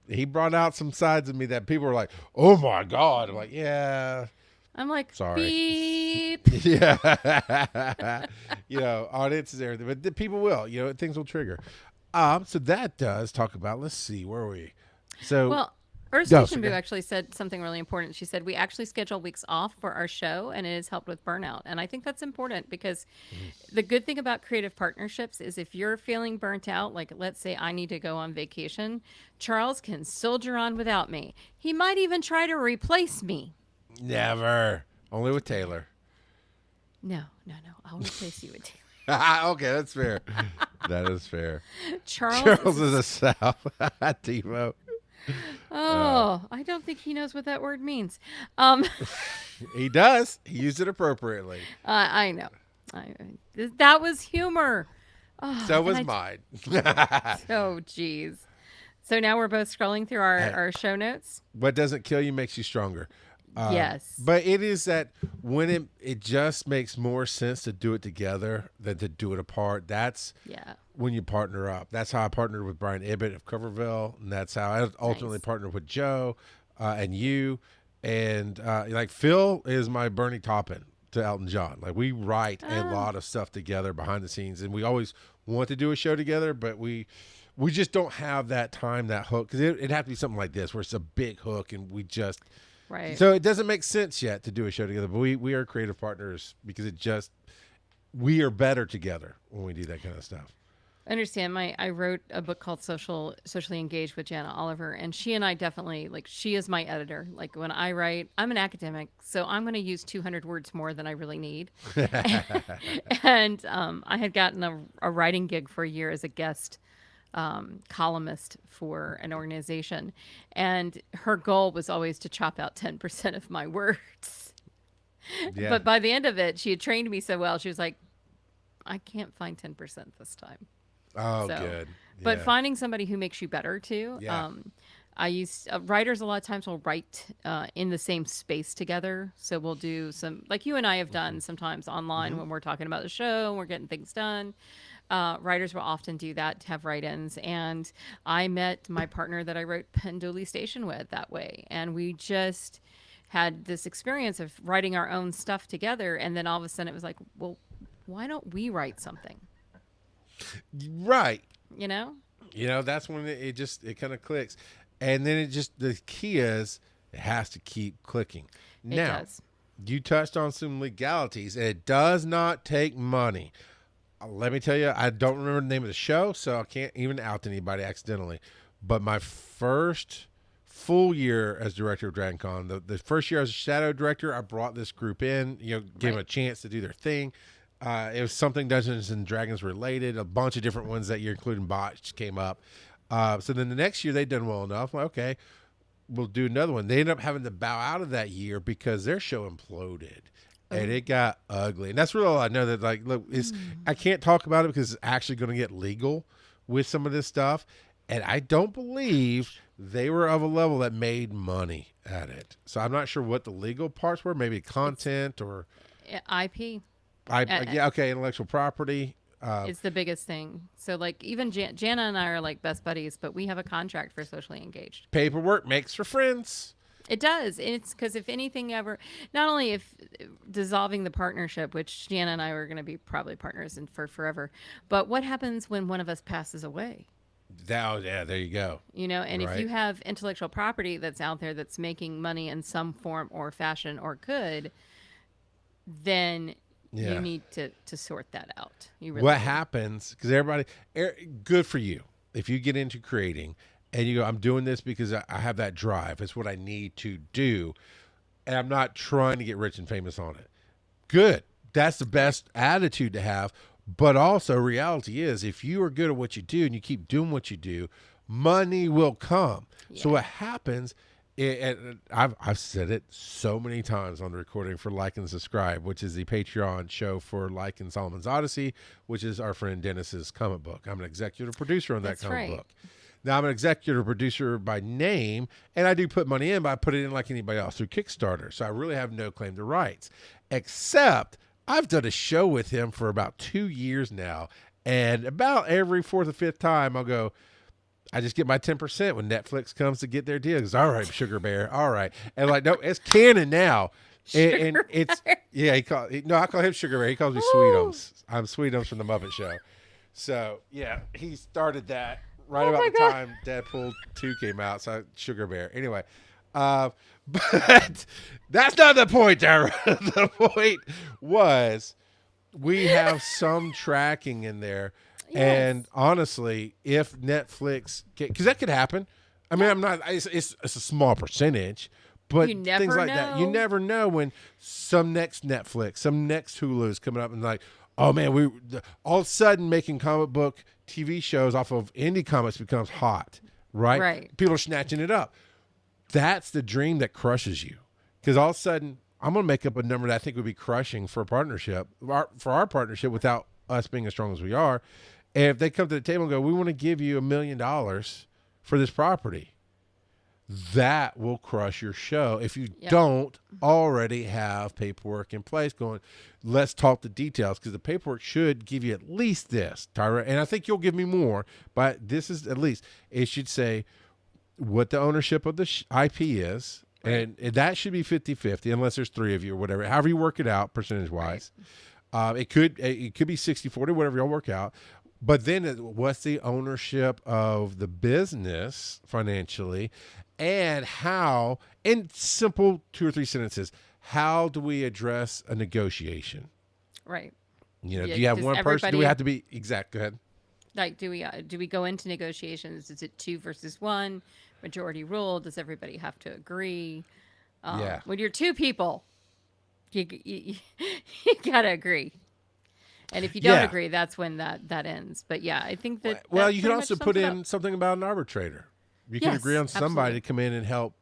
Speaker 3: he brought out some sides of me that people were like, "Oh my God!" I'm like, "Yeah,
Speaker 2: I'm like,
Speaker 3: Sorry.
Speaker 2: beep.
Speaker 3: yeah." You know, audiences, everything, but the people will. You know, things will trigger. So that does talk about. Let's see, where are we? So
Speaker 2: Well, Earth
Speaker 3: No,
Speaker 2: Station Boo
Speaker 3: okay.
Speaker 2: actually said something really important. She said, we actually schedule weeks off for our show, and it has helped with burnout. And I think that's important because the good thing about creative partnerships is if you're feeling burnt out, like let's say I need to go on vacation, Charles can soldier on without me. He might even try to replace me.
Speaker 3: never. Only with Taylor.
Speaker 2: No. I'll replace you with Taylor.
Speaker 3: Okay, that's fair. That is fair.
Speaker 2: Charles,
Speaker 3: Charles is a South. Devo.
Speaker 2: I don't think he knows what that word means.
Speaker 3: He does. He used it appropriately.
Speaker 2: I know. That was humor.
Speaker 3: So
Speaker 2: and
Speaker 3: was
Speaker 2: I
Speaker 3: mine.
Speaker 2: Oh, geez. So now we're both scrolling through our show notes.
Speaker 3: What doesn't kill you makes you stronger.
Speaker 2: Yes.
Speaker 3: But it is that when it just makes more sense to do it together than to do it apart. That's
Speaker 2: Yeah.
Speaker 3: when you partner up. That's how I partnered with Brian Ibbett of Coverville, and that's how I ultimately partnered with Joe and you. And like Phil is my Bernie Taupin to Elton John. Like we write a lot of stuff together behind the scenes, and we always want to do a show together, but we just don't have that time, that hook, because it'd have to be something like this where it's a big hook, and we just
Speaker 2: Right.
Speaker 3: So it doesn't make sense yet to do a show together. But we are creative partners because we are better together when we do that kind of stuff.
Speaker 2: I understand. I wrote a book called Socially Engaged with Jana Oliver, and she and I definitely, like, she is my editor. Like when I write, I'm an academic, so I'm going to use 200 words more than I really need. And I had gotten a writing gig for a year as a guest columnist for an organization, and her goal was always to chop out 10% of my words.
Speaker 3: Yeah.
Speaker 2: But by the end of it, she had trained me so well. She was like, I can't find 10% this time.
Speaker 3: Oh,
Speaker 2: So,
Speaker 3: good.
Speaker 2: But
Speaker 3: Yeah.
Speaker 2: finding somebody who makes you better too.
Speaker 3: Yeah.
Speaker 2: I use writers a lot of times will write in the same space together. So we'll do some, like you and I have done sometimes online when we're talking about the show and we're getting things done. Writers will often do that to have write-ins. And I met my partner that I wrote Penduli Station with that way. And we just had this experience of writing our own stuff together. And then all of a sudden it was like, well, why don't we write something?
Speaker 3: Right.
Speaker 2: You know?
Speaker 3: That's when it kind of clicks. And then the key is it has to keep clicking.
Speaker 2: It
Speaker 3: Now,
Speaker 2: does.
Speaker 3: you touched on some legalities. It does not take money. Let me tell you, I don't remember the name of the show, so I can't even out anybody accidentally. But my first full year as director of DragonCon, the first year as a shadow director, I brought this group in, gave them a chance to do their thing. It was something Dungeons and Dragons related. A bunch of different ones that year, including Botch, came up. So then the next year they'd done well enough. I'm like, okay, we'll do another one. They ended up having to bow out of that year because their show imploded. And it got ugly. And that's really all I know. That, like, look, I can't talk about it because it's actually going to get legal with some of this stuff. And I don't believe they were of a level that made money at it. So I'm not sure what the legal parts were. Maybe content or
Speaker 2: IP.
Speaker 3: yeah, okay, intellectual property.
Speaker 2: It's the biggest thing. So, like, even Jana and I are like best buddies, but we have a contract for Socially Engaged.
Speaker 3: Paperwork makes for friends.
Speaker 2: It does. It's because if anything ever, not only if dissolving the partnership, which Jana and I were going to be probably partners for forever, but what happens when one of us passes away?
Speaker 3: Yeah, there you go.
Speaker 2: And if you
Speaker 3: Right.
Speaker 2: have intellectual property that's out there that's making money in some form or fashion or good, then
Speaker 3: Yeah.
Speaker 2: you need to sort that out. You really
Speaker 3: What
Speaker 2: do.
Speaker 3: happens, because everybody, good for you if you get into creating and you go, I'm doing this because I have that drive. It's what I need to do. And I'm not trying to get rich and famous on it. Good. That's the best attitude to have. But also, reality is, if you are good at what you do and you keep doing what you do, money will come. So what happens, and I've said it so many times on the recording for Like and Subscribe, which is the Patreon show for Like and Solomon's Odyssey, which is our friend Dennis's comic book. I'm an executive producer on that
Speaker 2: That's
Speaker 3: comic
Speaker 2: right.
Speaker 3: book. Now, I'm an executive producer by name, and I do put money in, but I put it in like anybody else through Kickstarter. So I really have no claim to rights, except I've done a show with him for about 2 years now. And about every fourth or fifth time, I'll go, I just get my 10% when Netflix comes to get their deal. Because, all right, Sugar Bear, all right. And like, no, it's canon now. And it's, yeah, I call him Sugar Bear. He calls me Sweetums. I'm Sweetums from the Muppet Show. So, yeah, he started that right about the time Deadpool 2 came out. So, Sugar Bear. Anyway, but that's not the point, Tara. The point was we have some tracking in there.
Speaker 2: Yes.
Speaker 3: And honestly, if Netflix, because that could happen. I mean, it's a small percentage, but
Speaker 2: You never
Speaker 3: things like that. You
Speaker 2: know.
Speaker 3: never know when some next Netflix, some next Hulu is coming up and like, oh man, all of a sudden making comic book TV shows off of indie comics becomes hot, right?
Speaker 2: Right.
Speaker 3: People are snatching it up. That's the dream that crushes you. Because all of a sudden, I'm going to make up a number that I think would be crushing for a partnership, for our partnership, without us being as strong as we are. And if they come to the table and go, we want to give you $1 million for this property, that will crush your show if you don't already have paperwork in place going, let's talk the details, because the paperwork should give you at least this, Tyra, and I think you'll give me more, but this is at least, it should say what the ownership of the IP is, and that should be 50-50 unless there's 3 of you or whatever, however you work it out percentage-wise. Right. It could be 60-40, whatever y'all work out. But then what's the ownership of the business financially, and how, in simple 2 or 3 sentences, how do we address a negotiation?
Speaker 2: Right.
Speaker 3: You know, do you have one person? Do we have to be exact? Go ahead.
Speaker 2: Like, do we go into negotiations? Is it 2 versus 1? Majority rule? Does everybody have to agree? When you're 2 people, you gotta agree. And if you don't agree, that's when that ends. But yeah, I think that.
Speaker 3: Well, you can also put in something about an arbitrator. You can agree on somebody to come in and help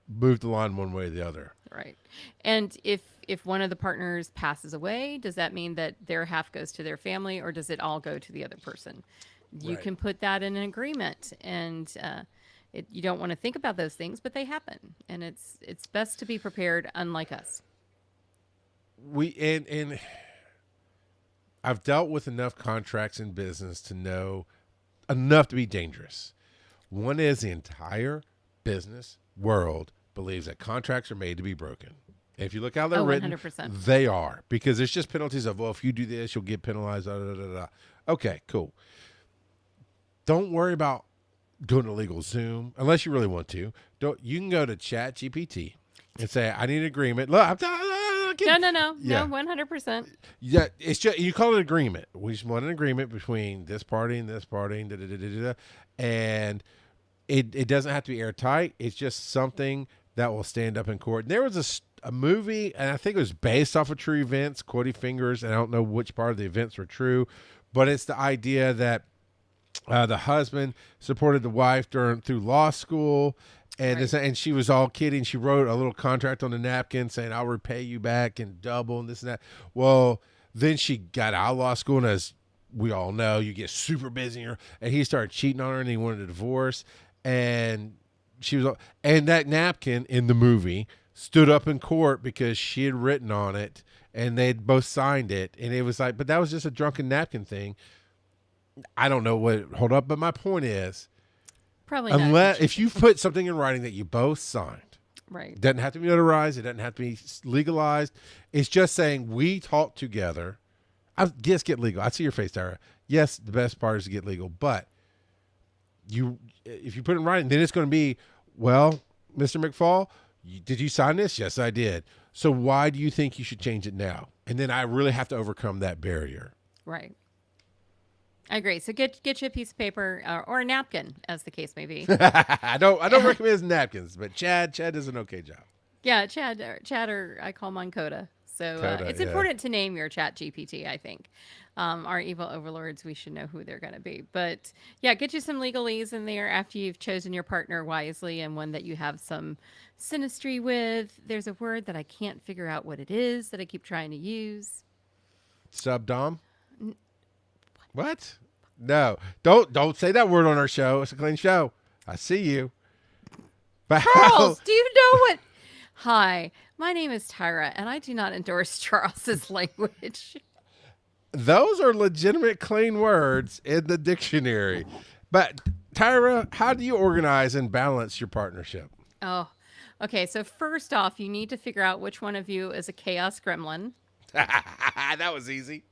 Speaker 3: move the line one way or the other. Right.
Speaker 2: And if one of the partners passes away, does that mean that their half goes to their family, or does it all go to the other person? You can put that in an agreement, and you don't want to think about those things, but they happen, and it's best to be prepared. Unlike us,
Speaker 3: and I've dealt with enough contracts in business to know enough to be dangerous. One is the entire business world believes that contracts are made to be broken. And if you look how they're written,
Speaker 2: 100%.
Speaker 3: They are, because there's just penalties of, well, if you do this, you'll get penalized. Da, da, da, da. Okay, cool. Don't worry about doing a legal Zoom unless you really want to. You can go to Chat GPT and say, I need an agreement. Look,
Speaker 2: No, 100%.
Speaker 3: Yeah, it's just, you call it an agreement. We just want an agreement between this party and this party, and it doesn't have to be airtight. It's just something that will stand up in court. And there was a movie, and I think it was based off of true events, Quotey Fingers, and I don't know which part of the events were true, but it's the idea that the husband supported the wife through law school. And she was all kidding. She wrote a little contract on the napkin saying, I'll repay you back in double and this and that. Well, then she got out of law school, and as we all know, you get super busy, and he started cheating on her, and he wanted a divorce. And that napkin in the movie stood up in court because she had written on it, and they'd both signed it. And it was like, but that was just a drunken napkin thing. I don't know what hold up, but my point is,
Speaker 2: probably
Speaker 3: unless if you put something in writing that you both signed,
Speaker 2: right?
Speaker 3: It doesn't have to be notarized. It doesn't have to be legalized. It's just saying we talked together. Yes, get legal. I see your face, Tara. Yes, the best part is to get legal, but if you put it in writing, then it's going to be, well, Mr. McFall, did you sign this? Yes, I did. So why do you think you should change it now? And then I really have to overcome that barrier.
Speaker 2: Right. I agree. So get you a piece of paper or a napkin, as the case may be.
Speaker 3: I don't recommend napkins, but Chad does an okay job.
Speaker 2: Yeah, Chad, or I call mine Coda. So it's important to name your Chat GPT, I think. Our evil overlords, we should know who they're going to be. But yeah, get you some legalese in there after you've chosen your partner wisely, and one that you have some synastry with. There's a word that I can't figure out what it is that I keep trying to use.
Speaker 3: Subdom? What? No, don't say that word on our show. It's a clean show. I see you.
Speaker 2: Charles, do you know what? Hi, my name is Tyra, and I do not endorse Charles's language.
Speaker 3: Those are legitimate clean words in the dictionary. But Tyra, how do you organize and balance your partnership?
Speaker 2: Oh, okay. So first off, you need to figure out which one of you is a chaos gremlin.
Speaker 3: That was easy.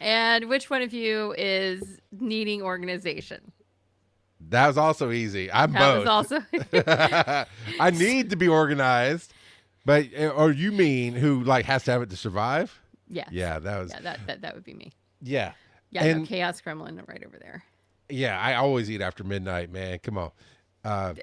Speaker 2: And which one of you is needing organization?
Speaker 3: That was also easy. I'm both.
Speaker 2: That was also.
Speaker 3: I need to be organized, but or you mean who like has to have it to survive?
Speaker 2: Yeah.
Speaker 3: Yeah, that was.
Speaker 2: Yeah, that would be me.
Speaker 3: Yeah.
Speaker 2: Yeah, and, no, chaos gremlin right over there.
Speaker 3: Yeah, I always eat after midnight, man. Come on.
Speaker 2: And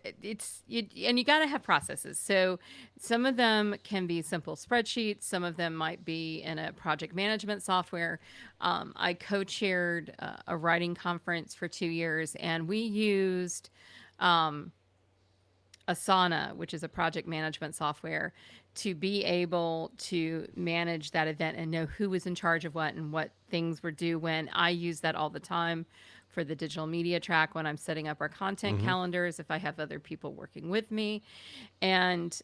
Speaker 2: you got to have processes. So some of them can be simple spreadsheets. Some of them might be in a project management software. I co-chaired a writing conference for 2 years, and we used Asana, which is a project management software, to be able to manage that event and know who was in charge of what and what things were due when. I use that all the time for the digital media track when I'm setting up our content calendars, if I have other people working with me, and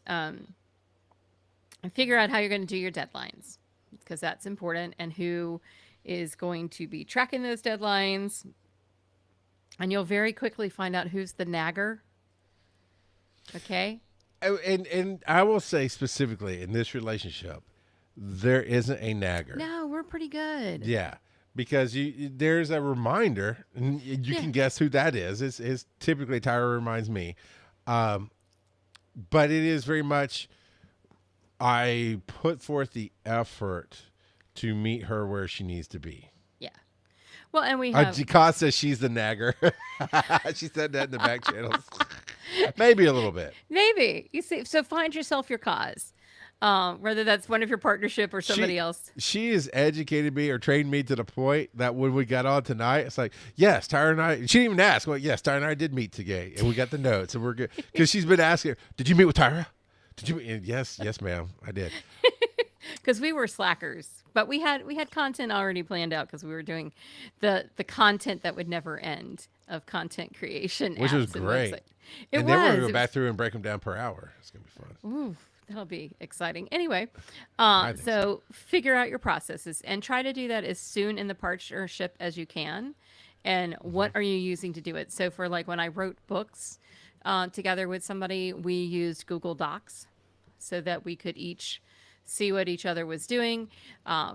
Speaker 2: figure out how you're going to do your deadlines, because that's important, and who is going to be tracking those deadlines. And you'll very quickly find out who's the nagger. Okay.
Speaker 3: And I will say specifically in this relationship, there isn't a nagger.
Speaker 2: No, we're pretty good.
Speaker 3: Yeah, because there's a reminder, and you can guess who that is. It's typically Tyra reminds me, but it is very much I put forth the effort to meet her where she needs to be.
Speaker 2: Yeah. Well, and we have.
Speaker 3: Jika says she's the nagger. She said that in the back channels. Maybe a little bit.
Speaker 2: Maybe. You see, so find yourself your cause. Whether that's one of your partnership or somebody else.
Speaker 3: She has educated me or trained me to the point that when we got on tonight, it's like, yes, Tyra and I, she didn't even ask. Well, yes, Tyra and I did meet today, and we got the notes, and we're good. Because she's been asking, did you meet with Tyra? Did you? And yes, ma'am, I did.
Speaker 2: Because we were slackers, but we had content already planned out because we were doing the content that would never end of content creation,
Speaker 3: which was great.
Speaker 2: Then
Speaker 3: we're gonna go back through and break them down per hour. It's gonna be fun.
Speaker 2: Ooh, that'll be exciting. Anyway, so figure out your processes and try to do that as soon in the partnership as you can. And what are you using to do it? So for like when I wrote books together with somebody, we used Google Docs so that we could each see what each other was doing.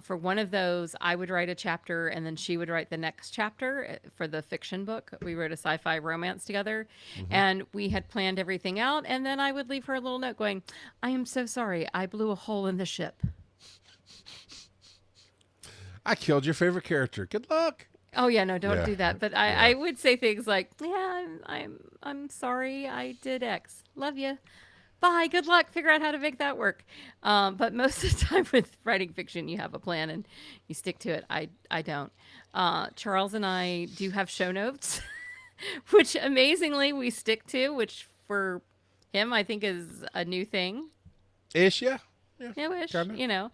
Speaker 2: For one of those, I would write a chapter and then she would write the next chapter for the fiction book. We wrote a sci-fi romance together and we had planned everything out. And then I would leave her a little note going, I am so sorry. I blew a hole in the ship.
Speaker 3: I killed your favorite character. Good luck.
Speaker 2: Oh yeah, no, don't do that. But I would say things like, yeah, I'm sorry I did X. Love you. Bye. Good luck. Figure out how to make that work. But most of the time with writing fiction, you have a plan and you stick to it. I don't. Charles and I do have show notes, which amazingly we stick to, which for him, I think is a new thing.
Speaker 3: Ish, yeah.
Speaker 2: Ish, you know.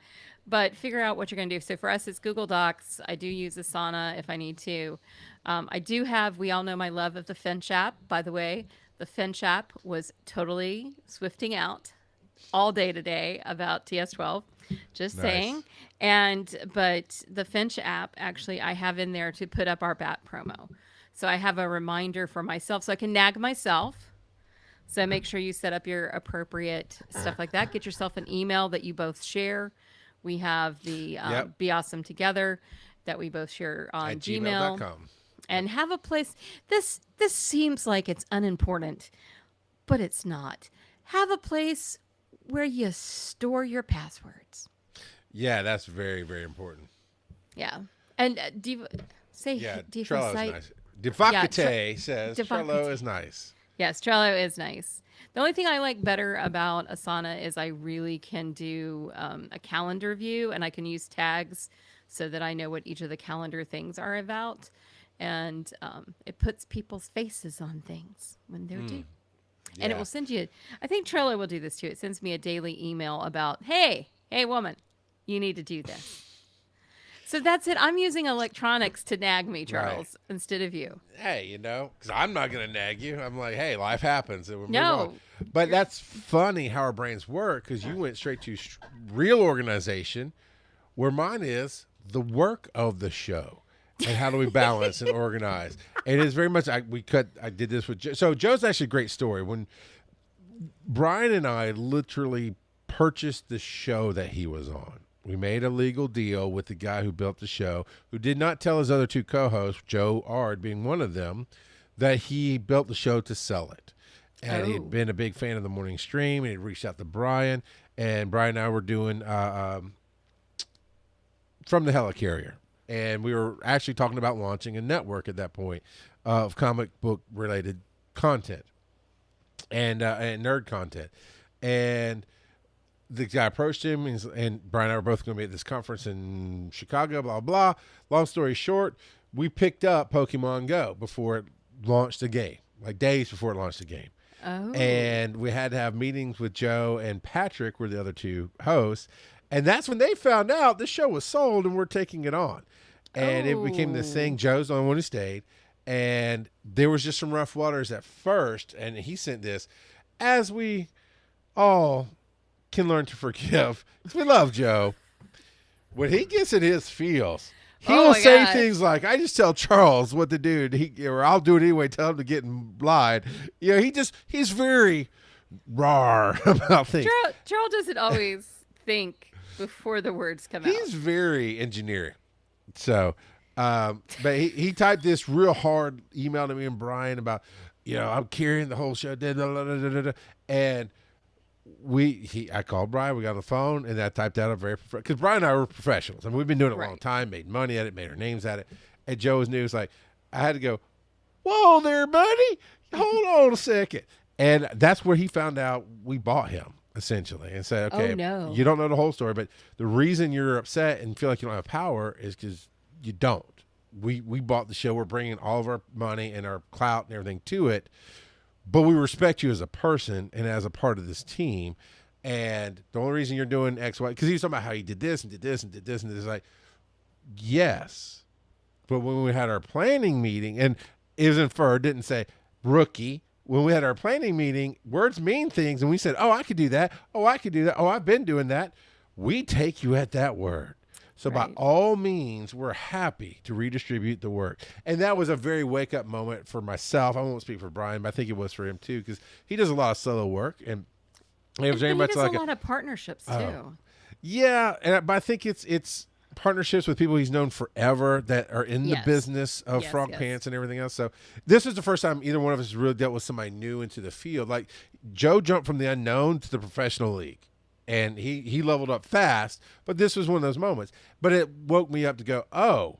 Speaker 2: But figure out what you're going to do. So for us, it's Google Docs. I do use Asana if I need to. I do have, we all know my love of the Finch app, by the way. The Finch app was totally swifting out all day today about TS12. Just saying. But the Finch app, actually, I have in there to put up our BAT promo. So I have a reminder for myself so I can nag myself. So make sure you set up your appropriate stuff like that. Get yourself an email that you both share. We have the Be Awesome Together that we both share on
Speaker 3: at
Speaker 2: Gmail.
Speaker 3: gmail.com.
Speaker 2: And have a place. This seems like it's unimportant, but it's not. Have a place where you store your passwords.
Speaker 3: Yeah, that's very, very important.
Speaker 2: Yeah. And
Speaker 3: Trello is nice. Devakate says Trello is nice.
Speaker 2: Yes, Trello is nice. The only thing I like better about Asana is I really can do a calendar view, and I can use tags so that I know what each of the calendar things are about. And it puts people's faces on things when they're due. Yeah. And it will send you, I think Trello will do this too. It sends me a daily email about, hey woman, you need to do this. So that's it. I'm using electronics to nag me, Charles, instead of you.
Speaker 3: Hey, because I'm not going to nag you. I'm like, hey, life happens. And we'll move on. But that's funny how our brains work, because you went straight to real organization, where mine is the work of the show. And how do we balance and organize? And it's very much, I did this with Joe. So Joe's actually a great story. When Brian and I literally purchased the show that he was on, we made a legal deal with the guy who built the show, who did not tell his other two co-hosts, Joe Ard being one of them, that he built the show to sell it. And he'd been a big fan of the morning stream, and he'd reached out to Brian. And Brian and I were doing From the Helicarrier. And we were actually talking about launching a network at that point of comic book related content and nerd content. And the guy approached him, and Brian and I were both going to be at this conference in Chicago, blah, blah. Long story short, we picked up Pokemon Go before it launched the game, like days before it launched the game.
Speaker 2: Oh.
Speaker 3: And we had to have meetings with Joe and Patrick were the other two hosts. And that's when they found out the show was sold and we're taking it on. And it became this thing. Joe's the only one who stayed. And there was just some rough waters at first. And he sent this, as we all can learn to forgive, because we love Joe. When he gets in his feels, he will say things like, I just tell Charles what to do, or I'll do it anyway, tell him to get in line. You know, he's very raw about things.
Speaker 2: Charles doesn't always think before the words come out.
Speaker 3: He's very engineering. So, but he typed this real hard email to me and Brian about, I'm carrying the whole show. And I called Brian. We got on the phone, and I typed out a very because Brian and I were professionals. I mean, we've been doing it a long time, made money at it, made our names at it. And Joe was new. It's like I had to go, whoa there, buddy. Hold on a second. And that's where he found out we bought him, essentially, and said, okay, you don't know the whole story, but the reason you're upset and feel like you don't have power is because you don't. We bought the show. We're bringing all of our money and our clout and everything to it, but we respect you as a person and as a part of this team. And the only reason you're doing X, Y, because he was talking about how he did this and did this and did this and this. Like, yes, but when we had our planning meeting, and it was inferred, didn't say rookie. When we had our planning meeting, words mean things, and we said, oh, I could do that. Oh, I could do that. Oh, I've been doing that. We take you at that word. So by all means, we're happy to redistribute the work. And that was a very wake-up moment for myself. I won't speak for Brian, but I think it was for him, too, because he does a lot of solo work. And it was very much like
Speaker 2: a lot of partnerships, too.
Speaker 3: Yeah, but I think it's partnerships with people he's known forever that are in the business of frog pants and everything else. So this was the first time either one of us really dealt with somebody new into the field. Like Joe jumped from the unknown to the professional league, and he leveled up fast. But this was one of those moments. But it woke me up to go, oh,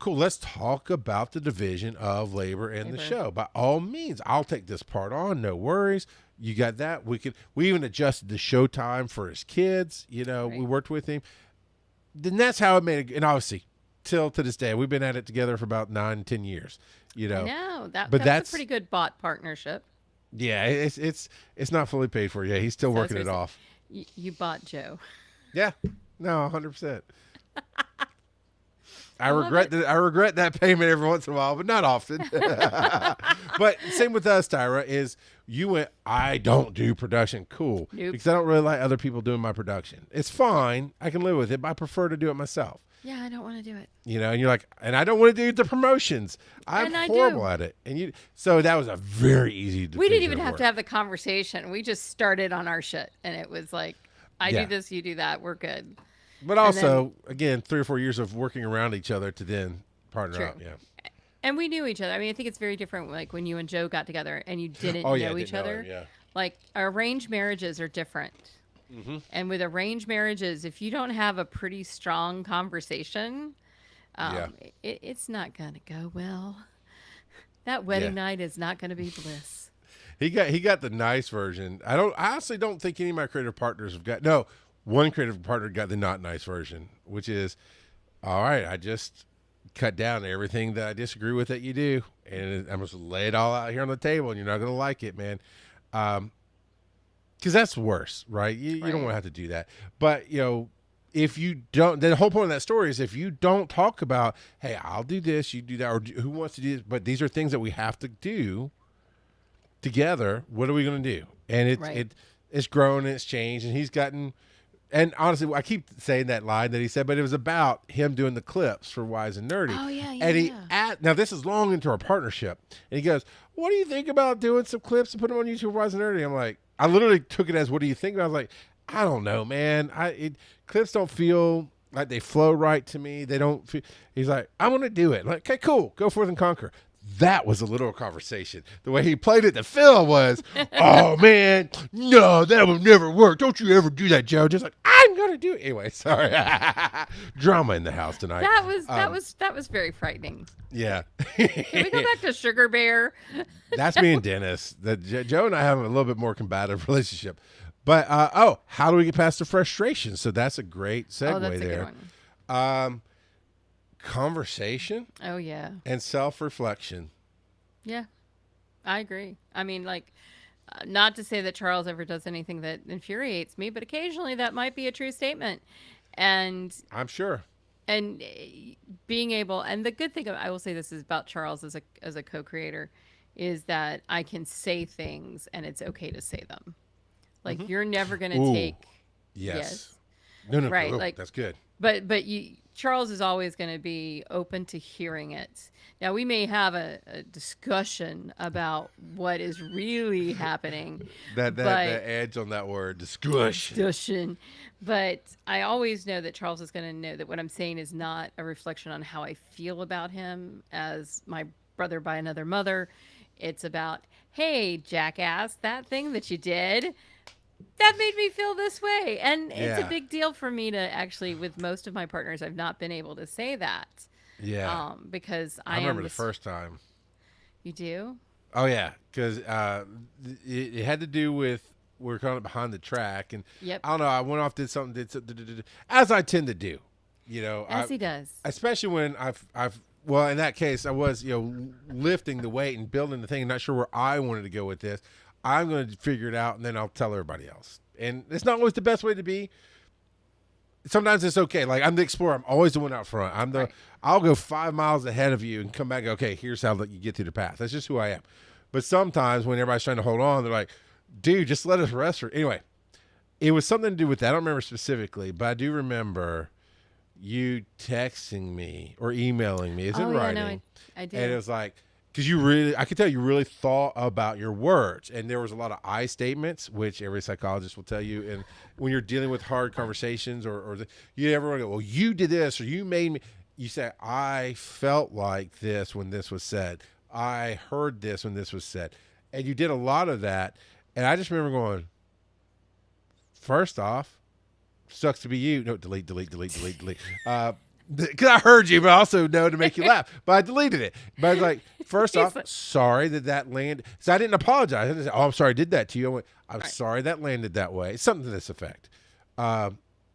Speaker 3: cool. Let's talk about the division of labor and the show. By all means, I'll take this part on. No worries. You got that. We even adjusted the show time for his kids. We worked with him. Then that's how it made it. And obviously, till to this day, we've been at it together for about 9-10 years. I
Speaker 2: know that's a pretty good bot partnership.
Speaker 3: Yeah, it's not fully paid for yet. He's still working it off.
Speaker 2: You bought Joe.
Speaker 3: Yeah, no, 100%. I regret that payment every once in a while, but not often. But same with us, Tyra, is you went, I don't do production. Cool. Nope. Because I don't really like other people doing my production. It's fine. I can live with it, but I prefer to do it myself.
Speaker 2: Yeah, I don't want to do it.
Speaker 3: And you're like, and I don't want to do the promotions. I'm horrible at it. And so that was a very easy decision.
Speaker 2: We didn't even have to have the conversation. We just started on our shit. And it was like, I do this, you do that. We're good.
Speaker 3: But also, again, 3 or 4 years of working around each other to then partner up. Yeah.
Speaker 2: And we knew each other. I mean, I think it's very different, like when you and Joe got together and you didn't know each other.
Speaker 3: Yeah.
Speaker 2: Like arranged marriages are different. Mm-hmm. And with arranged marriages, if you don't have a pretty strong conversation, it's not going to go well. That wedding night is not going to be bliss.
Speaker 3: He got the nice version. I honestly don't think any of my creative partners have got. No, one creative partner got the not nice version, which is, all right, I just cut down everything that I disagree with that you do, and I'm just lay it all out here on the table, and you're not going to like it, man. Because that's worse, right? You don't want to have to do that. But, if you don't, the whole point of that story is if you don't talk about, hey, I'll do this, you do that, or who wants to do this, but these are things that we have to do together, what are we going to do? And it's grown and it's changed, and he's gotten, and honestly, I keep saying that line that he said, but it was about him doing the clips for Wise and Nerdy.
Speaker 2: Oh, yeah.
Speaker 3: And now this is long into our partnership, and he goes, what do you think about doing some clips and put them on YouTube, Wise and Nerdy? I'm like, I literally took it as, what do you think? And I was like, I don't know, man. Clips don't feel like they flow right to me. They don't feel, he's like, I want to do it. I'm like, okay, cool. Go forth and conquer. That was a little conversation. The way he played it to Phil was, oh, man, no, that would never work. Don't you ever do that, Joe. Just like, I'm going to do it. Anyway, sorry. Drama in the house tonight.
Speaker 2: That was very frightening.
Speaker 3: Yeah.
Speaker 2: Can we go back to Sugar Bear?
Speaker 3: That's me and Dennis. Joe and I have a little bit more combative relationship. But, how do we get past the frustration? So that's a great segue
Speaker 2: that's
Speaker 3: there.
Speaker 2: A good one.
Speaker 3: Conversation.
Speaker 2: Oh, yeah.
Speaker 3: And self-reflection.
Speaker 2: Yeah, I agree. I mean, like, Not to say that Charles ever does anything that infuriates me, but occasionally that might be a true statement. And
Speaker 3: I'm sure.
Speaker 2: and being able, and the good thing I will say this is about Charles as a co-creator, is that I can say things and it's okay to say them. Like you're never going to
Speaker 3: Ooh,
Speaker 2: take
Speaker 3: yes. No,
Speaker 2: right,
Speaker 3: oh,
Speaker 2: like
Speaker 3: that's good.
Speaker 2: but Charles is always going to be open to hearing it. Now we may have a discussion about what is really happening,
Speaker 3: That
Speaker 2: but
Speaker 3: edge on that word, discussion.
Speaker 2: discussion. But I always know that Charles is going to know that what I'm saying is not a reflection on how I feel about him as my brother by another mother. It's about, hey, jackass, that thing that you did, that made me feel this way. And it's a
Speaker 3: Yeah.
Speaker 2: big deal for me to actually, with most of my partners, I've not been able to say that.
Speaker 3: Yeah.
Speaker 2: Because
Speaker 3: I
Speaker 2: am
Speaker 3: remember the first time.
Speaker 2: You do?
Speaker 3: Oh yeah, because it had to do with we were kind of behind the track, and
Speaker 2: Yep.
Speaker 3: I don't know. I went off, did something, as I tend to do.
Speaker 2: As he does.
Speaker 3: Especially when I've well, in that case, I was lifting the weight and building the thing. Not sure where I wanted to go with this. I'm going to figure it out, and then I'll tell everybody else. And it's not always the best way to be. Sometimes it's okay. Like I'm the explorer. I'm always the one out front.
Speaker 2: Right.
Speaker 3: I'll go 5 miles ahead of you and come back and go, okay, here's how you get through the path. That's just who I am. But sometimes when everybody's trying to hold on, they're like, dude, just let us rest. Anyway, it was something to do with that. I don't remember specifically, but I do remember you texting me or emailing me. It's in writing.
Speaker 2: No, I did.
Speaker 3: And it was like, because I could tell you really thought about your words. And there was a lot of I statements, which every psychologist will tell you. And when you're dealing with hard conversations you never want to go, well, you did this or you made me. You say, I felt like this when this was said. I heard this when this was said. And you did a lot of that. And I just remember going, first off, sucks to be you. No, delete. Because I heard you, but I also know to make you laugh. But I deleted it. But I was like, first off, sorry that landed. So I didn't apologize. I didn't say, oh, I'm sorry I did that to you. I went, I'm sorry that landed that way. Something to this effect.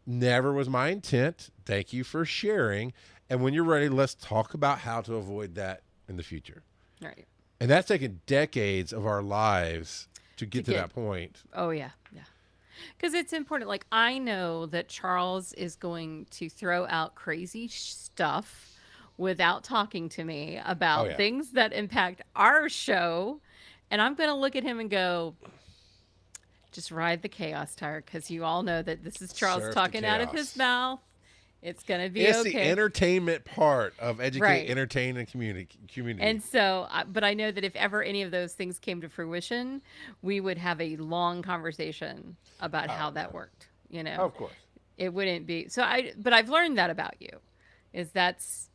Speaker 3: Never was my intent. Thank you for sharing. And when you're ready, let's talk about how to avoid that in the future.
Speaker 2: Right.
Speaker 3: And that's taken decades of our lives to get to that point.
Speaker 2: Oh, yeah. Yeah. Because it's important. Like, I know that Charles is going to throw out crazy stuff without talking to me about things that impact our show. And I'm going to look at him and go, just ride the chaos tire. Because you all know that this is Charles talking out of his mouth. It's going to be
Speaker 3: it's
Speaker 2: okay.
Speaker 3: It's the entertainment part of educate, entertain, and community.
Speaker 2: And so, but I know that if ever any of those things came to fruition, we would have a long conversation about how that worked.
Speaker 3: Of course.
Speaker 2: It wouldn't be. But I've learned that about you, is that's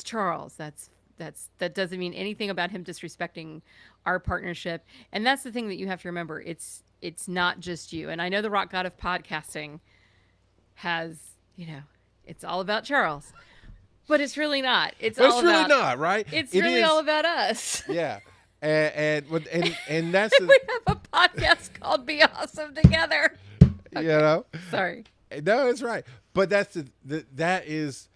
Speaker 2: Charles. That doesn't mean anything about him disrespecting our partnership. And that's the thing that you have to remember. It's not just you. And I know the Rock God of Podcasting has, it's all about Charles, but it's really not. It's really
Speaker 3: not, right?
Speaker 2: It's really all about us.
Speaker 3: Yeah. And that's
Speaker 2: we have a podcast called Be Awesome Together. Okay. Sorry.
Speaker 3: No, it's right. But that is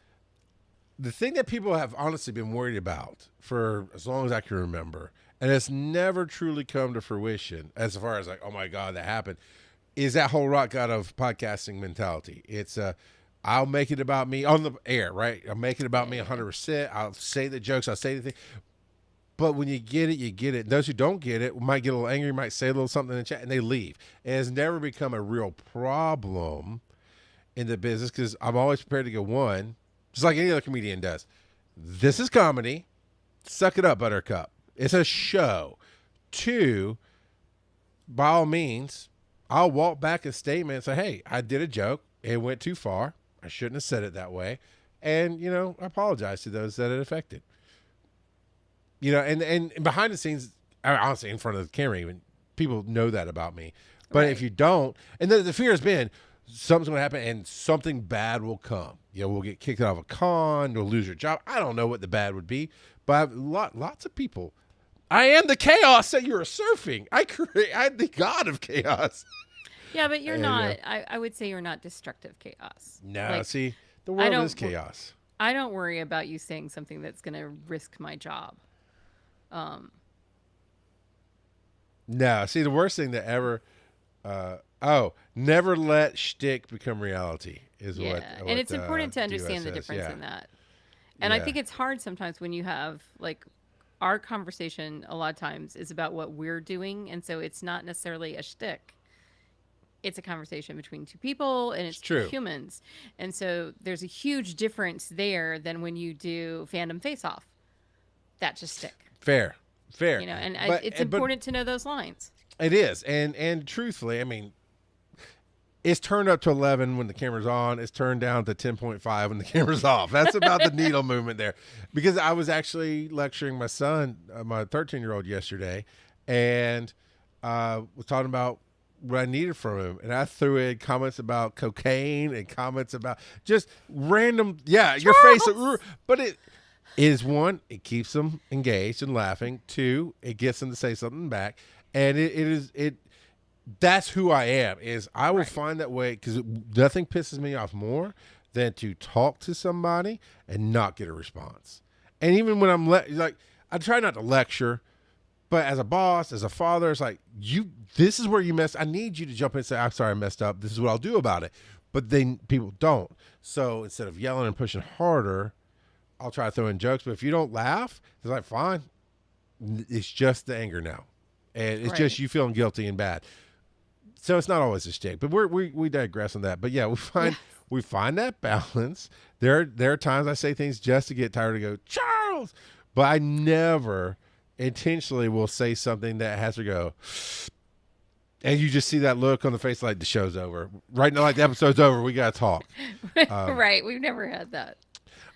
Speaker 3: the thing that people have honestly been worried about for as long as I can remember. And it's never truly come to fruition as far as like, oh my God, that happened, is that whole Rock God of Podcasting mentality. It's I'll make it about me on the air, right? I'll make it about me 100%. I'll say the jokes. I'll say the thing. But when you get it, you get it. And those who don't get it might get a little angry, might say a little something in the chat, and they leave. And it's never become a real problem in the business because I'm always prepared to go, one, just like any other comedian does. This is comedy. Suck it up, Buttercup. It's a show. Two, by all means, I'll walk back a statement and say, hey, I did a joke. It went too far. I shouldn't have said it that way. And, I apologize to those that it affected. And behind the scenes, honestly, in front of the camera, even people know that about me. But if you don't, and the fear has been something's going to happen and something bad will come. We'll get kicked out of a con, we'll lose your job. I don't know what the bad would be, but lots of people. I am the chaos that you're surfing. I'm the god of chaos.
Speaker 2: Yeah, but you're not. I would say you're not destructive chaos.
Speaker 3: No, see, the world is chaos.
Speaker 2: I don't worry about you saying something that's going to risk my job.
Speaker 3: No, see, the worst thing that ever. Never let shtick become reality is what.
Speaker 2: And it's important to
Speaker 3: DOS
Speaker 2: understand the
Speaker 3: says.
Speaker 2: difference
Speaker 3: Yeah.
Speaker 2: in that. And I
Speaker 3: Yeah.
Speaker 2: think it's hard sometimes when you have like our conversation a lot of times is about what we're doing, and so it's not necessarily a shtick. It's a conversation between two people and it's two
Speaker 3: true.
Speaker 2: humans. And so there's a huge difference there than when you do fandom face off. That's a stick.
Speaker 3: Fair.
Speaker 2: And
Speaker 3: But-
Speaker 2: it's
Speaker 3: but
Speaker 2: important to know those lines.
Speaker 3: It is, and truthfully, I mean, it's turned up to 11 when the camera's on. It's turned down to 10.5 when the camera's off. That's about the needle movement there. Because I was actually lecturing my son, my 13-year-old, yesterday, and was talking about what I needed from him, and I threw in comments about cocaine and comments about just random, your face, but it is one, it keeps them engaged and laughing. Two, it gets them to say something back, and it that's who I am. Is I will find that way because nothing pisses me off more than to talk to somebody and not get a response. And even when I'm like, I try not to lecture. But as a boss, as a father, it's like, this is where you messed. I need you to jump in and say, I'm sorry I messed up. This is what I'll do about it. But then people don't. So instead of yelling and pushing harder, I'll try to throw in jokes. But if you don't laugh, it's like, fine. It's just the anger now. And it's just you feeling guilty and bad. So it's not always a shtick. But we digress on that. But yeah, we find that balance. There are times I say things just to get tired to go, Charles. But I never intentionally will say something that has to go, and you just see that look on the face like the show's over. Right now, like the episode's over, we got to talk.
Speaker 2: Right. We've never had that.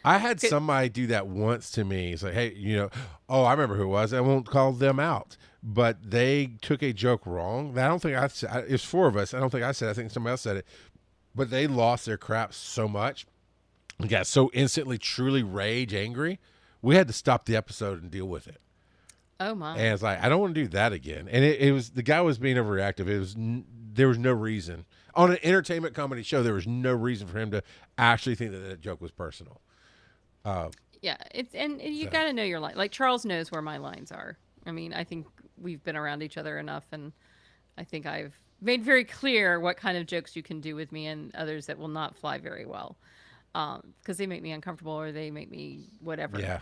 Speaker 3: I had somebody do that once to me. It's like, hey, I remember who it was. I won't call them out. But they took a joke wrong. I don't think I said it. Was four of us. I don't think I said it. I think somebody else said it. But they lost their crap so much. We got so instantly, truly rage angry. We had to stop the episode and deal with it.
Speaker 2: Oh my!
Speaker 3: And it's like, I don't want to do that again. And it was, the guy was being overreactive. There was no reason on an entertainment comedy show. There was no reason for him to actually think that joke was personal.
Speaker 2: Yeah, you got to know your line. Like Charles knows where my lines are. I mean, I think we've been around each other enough, and I think I've made very clear what kind of jokes you can do with me and others that will not fly very well, because they make me uncomfortable or they make me whatever.
Speaker 3: Yeah.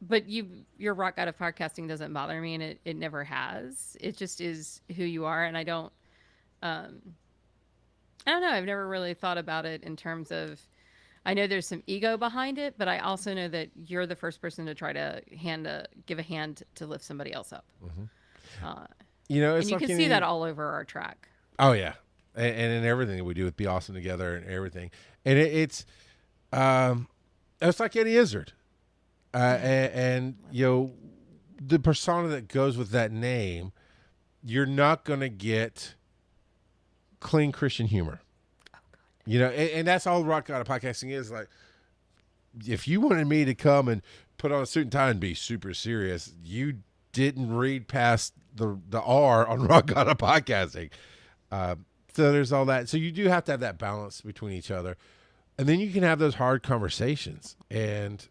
Speaker 2: But your rock out of podcasting doesn't bother me, and it never has. It just is who you are, and I don't know. I've never really thought about it in terms of. I know there's some ego behind it, but I also know that you're the first person to try to give a hand to lift somebody else up.
Speaker 3: Mm-hmm.
Speaker 2: And
Speaker 3: it's
Speaker 2: you
Speaker 3: like
Speaker 2: can see that all over our track.
Speaker 3: Oh yeah, and in everything that we do with Be Awesome Together and everything, and it's like Eddie Izzard. And the persona that goes with that name, you're not going to get clean Christian humor. Oh, God. And that's all rock out of podcasting is. Like, if you wanted me to come and put on a suit and tie and be super serious, you didn't read past the R on rock out of podcasting. So there's all that. So you do have to have that balance between each other. And then you can have those hard conversations. And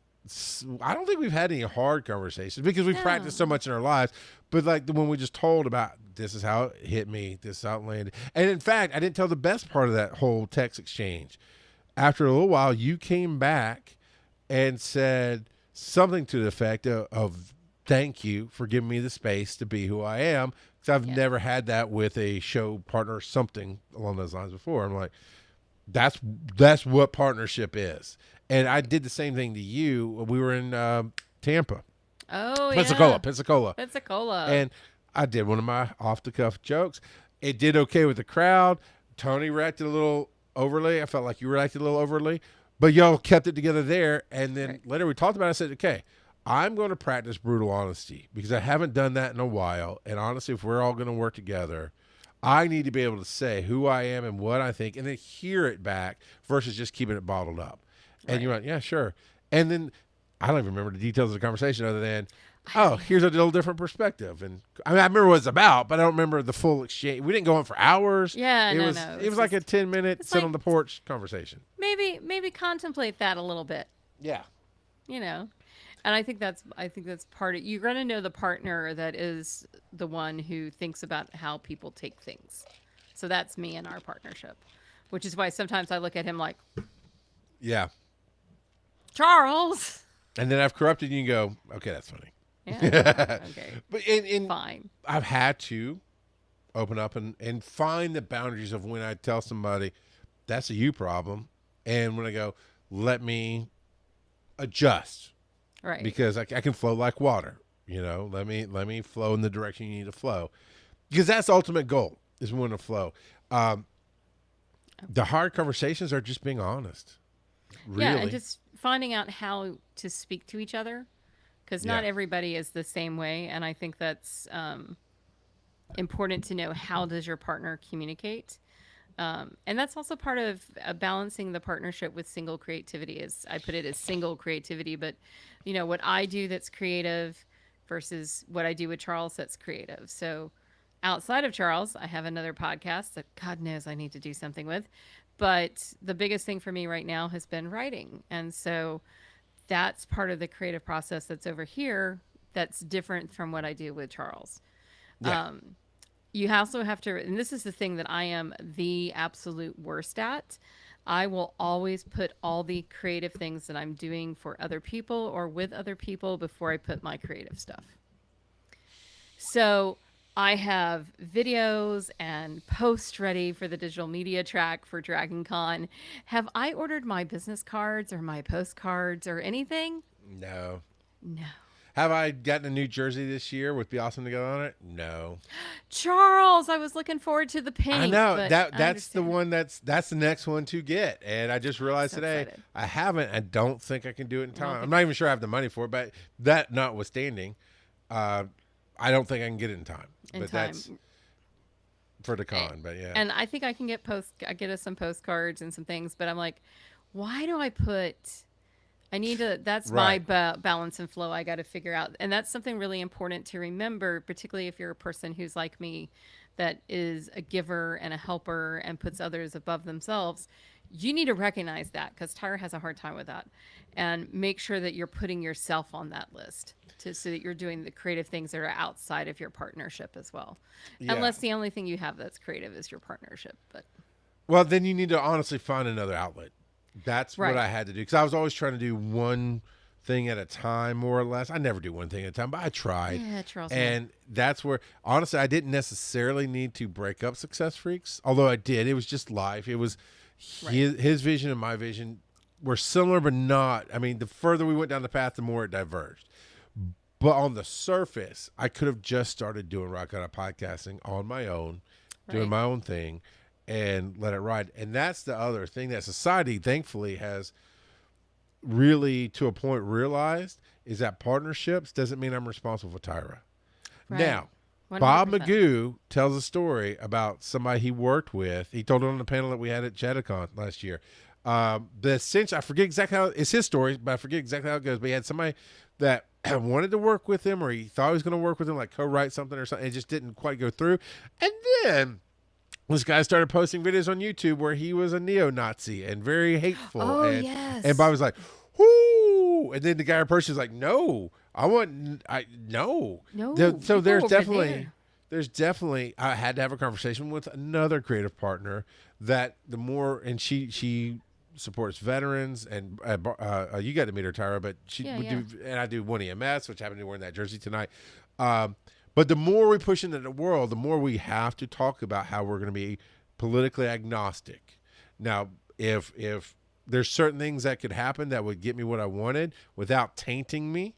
Speaker 3: I don't think we've had any hard conversations because we've practiced so much in our lives. But like the one we just told about, this is how it hit me, this is how it landed. And in fact, I didn't tell the best part of that whole text exchange. After a little while, you came back and said something to the effect of thank you for giving me the space to be who I am. Because I've never had that with a show partner or something along those lines before. I'm like, that's what partnership is. And I did the same thing to you. We were in Tampa.
Speaker 2: Oh,
Speaker 3: Pensacola.
Speaker 2: Pensacola.
Speaker 3: And I did one of my off-the-cuff jokes. It did okay with the crowd. Tony reacted a little overly. I felt like you reacted a little overly. But y'all kept it together there. And then later we talked about it. I said, okay, I'm going to practice brutal honesty because I haven't done that in a while. And honestly, if we're all going to work together, I need to be able to say who I am and what I think and then hear it back versus just keeping it bottled up. And you're like, yeah, sure. And then I don't even remember the details of the conversation other than, here's a little different perspective. And I remember what it's about, but I don't remember the full exchange. We didn't go on for hours.
Speaker 2: Yeah,
Speaker 3: It was like a 10-minute sit on the porch conversation.
Speaker 2: Maybe contemplate that a little bit.
Speaker 3: Yeah.
Speaker 2: And I think that's part of, you're going to know the partner that is the one who thinks about how people take things. So that's me in our partnership, which is why sometimes I look at him like,
Speaker 3: Yeah.
Speaker 2: Charles.
Speaker 3: And then I've corrupted you and go, okay, that's funny.
Speaker 2: Yeah. Okay.
Speaker 3: But
Speaker 2: Fine.
Speaker 3: I've had to open up and find the boundaries of when I tell somebody that's a you problem, and when I go, let me adjust,
Speaker 2: Right.
Speaker 3: because I can flow like water. Let me flow in the direction you need to flow, because that's the ultimate goal, is we want to flow. The hard conversations are just being honest. Really.
Speaker 2: Yeah, and just finding out how to speak to each other, because not
Speaker 3: Yeah.
Speaker 2: everybody is the same way, and I think that's important to know, how does your partner communicate, and that's also part of balancing the partnership with single creativity. Is, I put it as single creativity, but what I do that's creative versus what I do with Charles that's creative. So outside of Charles, I have another podcast that God knows I need to do something with. But the biggest thing for me right now has been writing. And so that's part of the creative process that's over here that's different from what I do with Charles.
Speaker 3: Yeah.
Speaker 2: You also have to, and this is the thing that I am the absolute worst at. I will always put all the creative things that I'm doing for other people or with other people before I put my creative stuff. So I have videos and posts ready for the digital media track for Dragon Con. Have I ordered my business cards or my postcards or anything?
Speaker 3: No.
Speaker 2: No.
Speaker 3: Have I gotten a new jersey this year? Would be awesome to go on it? No.
Speaker 2: Charles, I was looking forward to the pink.
Speaker 3: I know
Speaker 2: but
Speaker 3: that's the
Speaker 2: understand.
Speaker 3: one that's the next one to get, and I just realized
Speaker 2: So
Speaker 3: today
Speaker 2: excited.
Speaker 3: I haven't. I don't think I can do it in
Speaker 2: don't
Speaker 3: time. I'm
Speaker 2: think-
Speaker 3: not even sure I have the money for it, but that notwithstanding, I don't think I can get it in time.
Speaker 2: In
Speaker 3: but
Speaker 2: time.
Speaker 3: that's for the con. But yeah,
Speaker 2: And I think I can get us some postcards and some things, but I'm like, why do I put? I need to. That's my
Speaker 3: Right.
Speaker 2: balance and flow. I got to figure out, and that's something really important to remember, particularly if you're a person who's like me, that is a giver and a helper and puts others above themselves. You need to recognize that, because Tyra has a hard time with that, and make sure that you're putting yourself on that list so that you're doing the creative things that are outside of your partnership as well.
Speaker 3: Yeah.
Speaker 2: Unless the only thing you have that's creative is your partnership, but.
Speaker 3: well, then you need to honestly find another outlet. That's
Speaker 2: Right.
Speaker 3: what I had to do, because I was always trying to do one thing at a time, more or less. I never do one thing at a time, but I tried.
Speaker 2: Yeah, Charles.
Speaker 3: And that's where, honestly, I didn't necessarily need to break up Success Freaks, although I did. It was just life. It was his vision and my vision were similar, but not. I mean, the further we went down the path, the more it diverged. But on the surface, I could have just started doing Rock Out Podcasting on my own, doing
Speaker 2: Right.
Speaker 3: my own thing, and let it ride. And that's the other thing that society, thankfully, has really, to a point, realized, is that partnerships doesn't mean I'm responsible for Tyra.
Speaker 2: Right.
Speaker 3: Now, Bob
Speaker 2: 100%.
Speaker 3: Magoo tells a story about somebody he worked with. He told it on the panel that we had at JediCon last year. I forget exactly how, it's his story, but I forget exactly how it goes. But he had somebody that wanted to work with him, or he thought he was going to work with him, like co-write something or something. It just didn't quite go through. And then this guy started posting videos on YouTube where he was a neo-Nazi and very hateful.
Speaker 2: Oh,
Speaker 3: and,
Speaker 2: yes.
Speaker 3: And Bob was like, whoo. And then the guy approached was like, no. No.
Speaker 2: No,
Speaker 3: So
Speaker 2: people
Speaker 3: there's
Speaker 2: over
Speaker 3: definitely, I had to have a conversation with another creative partner that the more, and she supports veterans, and you got to meet her, Tyra, but she
Speaker 2: Yeah,
Speaker 3: would
Speaker 2: yeah.
Speaker 3: do, and I do One EMS, which happened to be wearing that jersey tonight. But the more we push into the world, the more we have to talk about how we're going to be politically agnostic. Now, if there's certain things that could happen that would get me what I wanted without tainting me,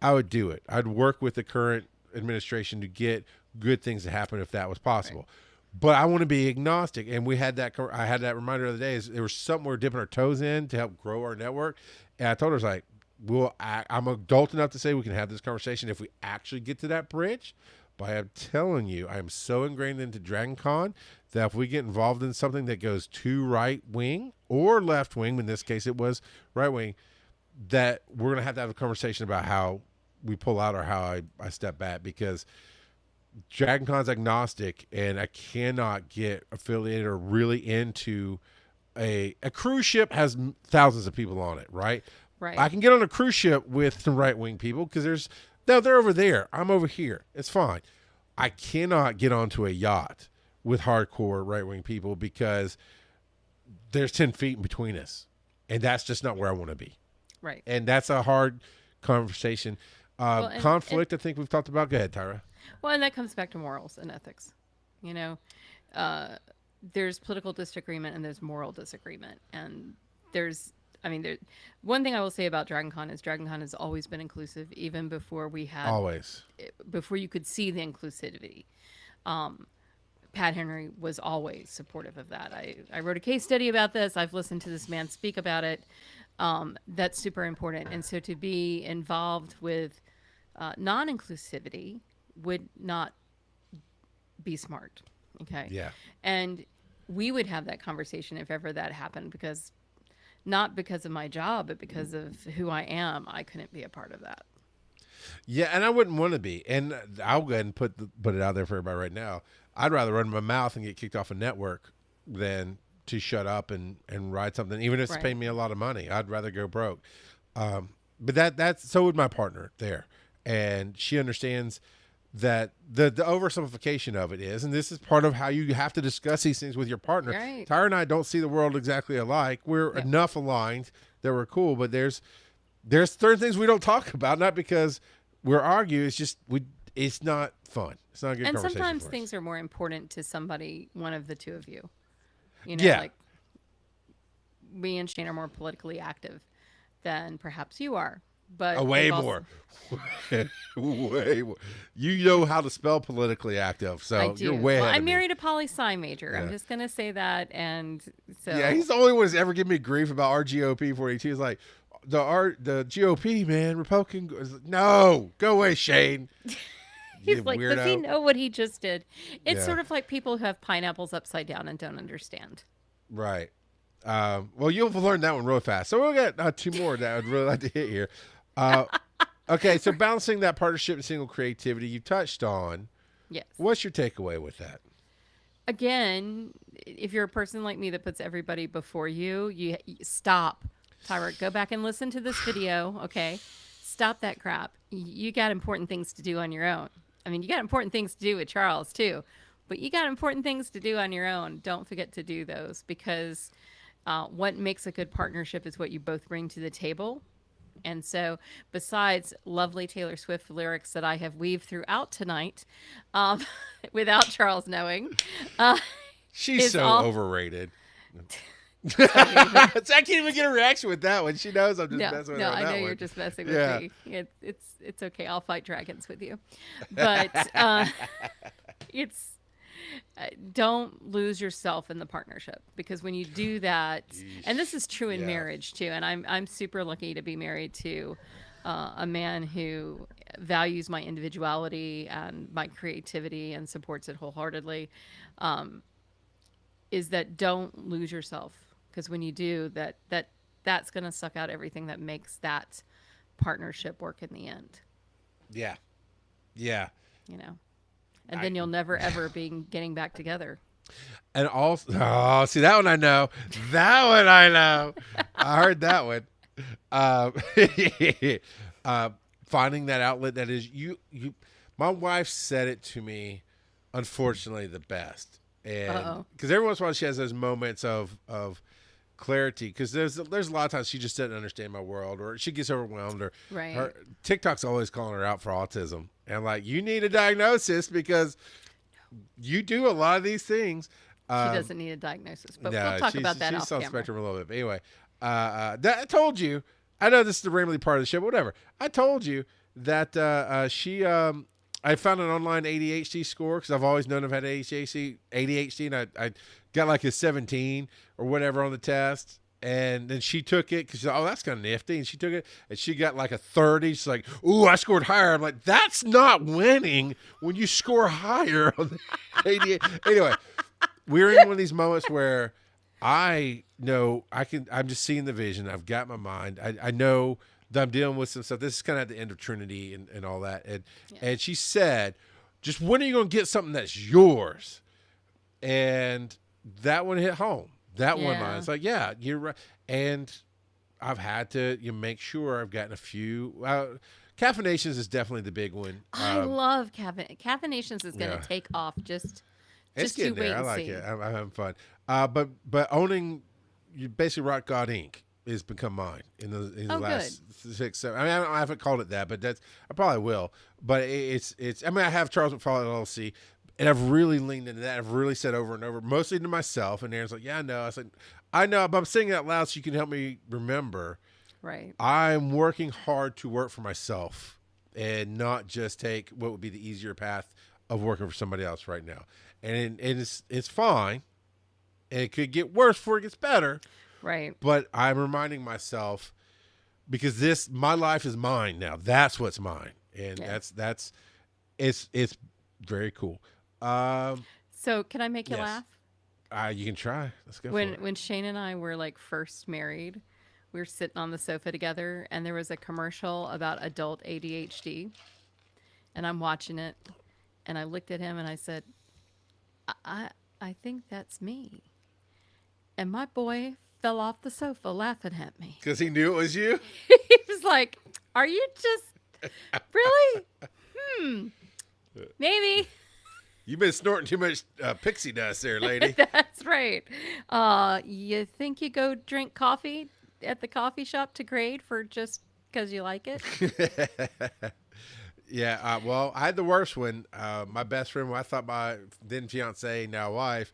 Speaker 3: I would do it. I'd work with the current administration to get good things to happen if that was possible. Right. But I want to be agnostic, and I had that reminder the other day. Is there was something we're dipping our toes in to help grow our network, and I told her, I was like, I'm adult enough to say we can have this conversation if we actually get to that bridge. But I'm telling you, I am so ingrained into Dragon Con that if we get involved in something that goes too right wing or left wing, in this case it was right wing, that we're going to have a conversation about how we pull out or how I step back, because Dragon Con's agnostic, and I cannot get affiliated or really into a cruise ship has thousands of people on it, right?
Speaker 2: Right.
Speaker 3: I can get on a cruise ship with some right-wing people because they're over there. I'm over here. It's fine. I cannot get onto a yacht with hardcore right-wing people because there's 10 feet in between us. And that's just not where I want to be.
Speaker 2: Right.
Speaker 3: And that's a hard conversation. Conflict, I think we've talked about. Go ahead, Tyra.
Speaker 2: Well, and that comes back to morals and ethics. You know, there's political disagreement and there's moral disagreement. And one thing I will say about DragonCon is DragonCon has always been inclusive, even before before you could see the inclusivity. Pat Henry was always supportive of that. I wrote a case study about this. I've listened to this man speak about it. That's super important. And so to be involved with non-inclusivity would not be smart. Okay.
Speaker 3: Yeah.
Speaker 2: And we would have that conversation if ever that happened, not because of my job, but because of who I am. I couldn't be a part of that.
Speaker 3: Yeah, and I wouldn't want to be. And I'll go ahead and put it out there for everybody right now. I'd rather run my mouth and get kicked off a network than to shut up and ride something, even if it's paying me a lot of money. I'd rather go broke. But that's so would my partner there, and she understands that the oversimplification of it is, and this is part of how you have to discuss these things with your partner.
Speaker 2: Right.
Speaker 3: Tyra and I don't see the world exactly alike. We're enough aligned that we're cool, but there's certain things we don't talk about, not because we're arguing. It's just it's not fun. It's not a good
Speaker 2: And
Speaker 3: conversation.
Speaker 2: sometimes
Speaker 3: for us.
Speaker 2: things are more important to somebody, one of the two of you. You know,
Speaker 3: Yeah.
Speaker 2: like me and Shane are more politically active than perhaps you are. But
Speaker 3: Way
Speaker 2: we've
Speaker 3: more. Way more. You know how to spell politically active, so
Speaker 2: I do.
Speaker 3: you're way
Speaker 2: Well,
Speaker 3: ahead
Speaker 2: I'm
Speaker 3: of me.
Speaker 2: married a poli-sci major.
Speaker 3: Yeah.
Speaker 2: I'm just going to say that. And so.
Speaker 3: Yeah, he's the only one who's ever given me grief about our GOP 42. He's like, the GOP, man, Republican. No, go away, Shane.
Speaker 2: He's
Speaker 3: You
Speaker 2: like,
Speaker 3: weirdo.
Speaker 2: does he know what he just did? It's
Speaker 3: Yeah.
Speaker 2: sort of like people who have pineapples upside down and don't understand.
Speaker 3: Right. Well, you'll learn that one real fast. So we'll get two more that I'd really like to hit here. Okay, so balancing that partnership and single creativity you touched on.
Speaker 2: Yes.
Speaker 3: What's your takeaway with that?
Speaker 2: Again, if you're a person like me that puts everybody before you stop. Tyra, go back and listen to this video, okay? Stop that crap. You got important things to do on your own. I mean, you got important things to do with Charles, too. But you got important things to do on your own. Don't forget to do those, because what makes a good partnership is what you both bring to the table. And so besides lovely Taylor Swift lyrics that I have weaved throughout tonight, without Charles knowing.
Speaker 3: She's so overrated.
Speaker 2: I
Speaker 3: I can't even get a reaction with that one. She knows I'm just messing with her on
Speaker 2: I
Speaker 3: that
Speaker 2: know
Speaker 3: one.
Speaker 2: you're just messing with
Speaker 3: Yeah.
Speaker 2: me. It's okay. I'll fight dragons with you. But don't lose yourself in the partnership, because when you do that, and this is true in
Speaker 3: Yeah.
Speaker 2: marriage too, and I'm super lucky to be married to a man who values my individuality and my creativity and supports it wholeheartedly, is that don't lose yourself, because when you do that's going to suck out everything that makes that partnership work in the end.
Speaker 3: Yeah.
Speaker 2: You know, and then you'll never ever be getting back together.
Speaker 3: And also, see, that one I know. That one I know. I heard that one. Finding that outlet that is you. My wife said it to me, unfortunately, the best. And because every once in a while she has those moments of clarity, because there's a lot of times she just doesn't understand my world, or she gets overwhelmed, or
Speaker 2: Right.
Speaker 3: her TikTok's always calling her out for autism, and I'm like, you need a diagnosis because you do a lot of these things.
Speaker 2: She doesn't need a diagnosis, but we'll talk about that
Speaker 3: she's
Speaker 2: off
Speaker 3: on
Speaker 2: camera.
Speaker 3: spectrum a little bit. But anyway, I told you. I know this is the rambly part of the show, but whatever. I told you that I found an online ADHD score, because I've always known I've had ADHD, and I got like a 17 or whatever on the test. And then she took it because she said, oh, that's kind of nifty. And she took it and she got like a 30. She's like, ooh, I scored higher. I'm like, that's not winning when you score higher on the 88. Anyway, we're in one of these moments where I know I'm just seeing the vision. I've got my mind. I know that I'm dealing with some stuff. This is kind of at the end of Trinity and all that. And she said, just when are you going to get something that's yours? And that one hit home. That one line. It's like, yeah, you're right. And I've had to make sure I've gotten a few. Caffeinations is definitely the big one.
Speaker 2: I love caffeinations is going to
Speaker 3: Yeah.
Speaker 2: take off. Just
Speaker 3: It's
Speaker 2: you
Speaker 3: getting
Speaker 2: wait
Speaker 3: there. I
Speaker 2: and
Speaker 3: like
Speaker 2: see.
Speaker 3: it. I'm having fun. But owning, you basically Rock God Inc. has become mine in the
Speaker 2: Oh,
Speaker 3: last 6, 7. I mean, I haven't called it that, but I probably will. But it's. I mean, I have Charles McFarlane LLC, and I've really leaned into that. I've really said over and over, mostly to myself. And Aaron's like, "Yeah, I know." I said, "I know," but I'm saying it out loud so you can help me remember.
Speaker 2: Right.
Speaker 3: I'm working hard to work for myself and not just take what would be the easier path of working for somebody else right now. And it's fine. And it could get worse before it gets better.
Speaker 2: Right.
Speaker 3: But I'm reminding myself, because my life is mine now. That's what's mine. And it's very cool.
Speaker 2: So can I make you
Speaker 3: Yes.
Speaker 2: laugh?
Speaker 3: You can try. Let's go
Speaker 2: When
Speaker 3: for it.
Speaker 2: when Shane and I were like first married, we were sitting on the sofa together, and there was a commercial about adult ADHD, and I'm watching it, and I looked at him and I said, I think that's me. And my boy fell off the sofa laughing at me.
Speaker 3: Because he knew it was you?
Speaker 2: He was like, "Are you just really? Maybe."
Speaker 3: You've been snorting too much pixie dust there, lady.
Speaker 2: That's right. You think you go drink coffee at the coffee shop to grade for just because you like it?
Speaker 3: Yeah, well, I had the worst one. My best friend, I thought my then fiance, now wife,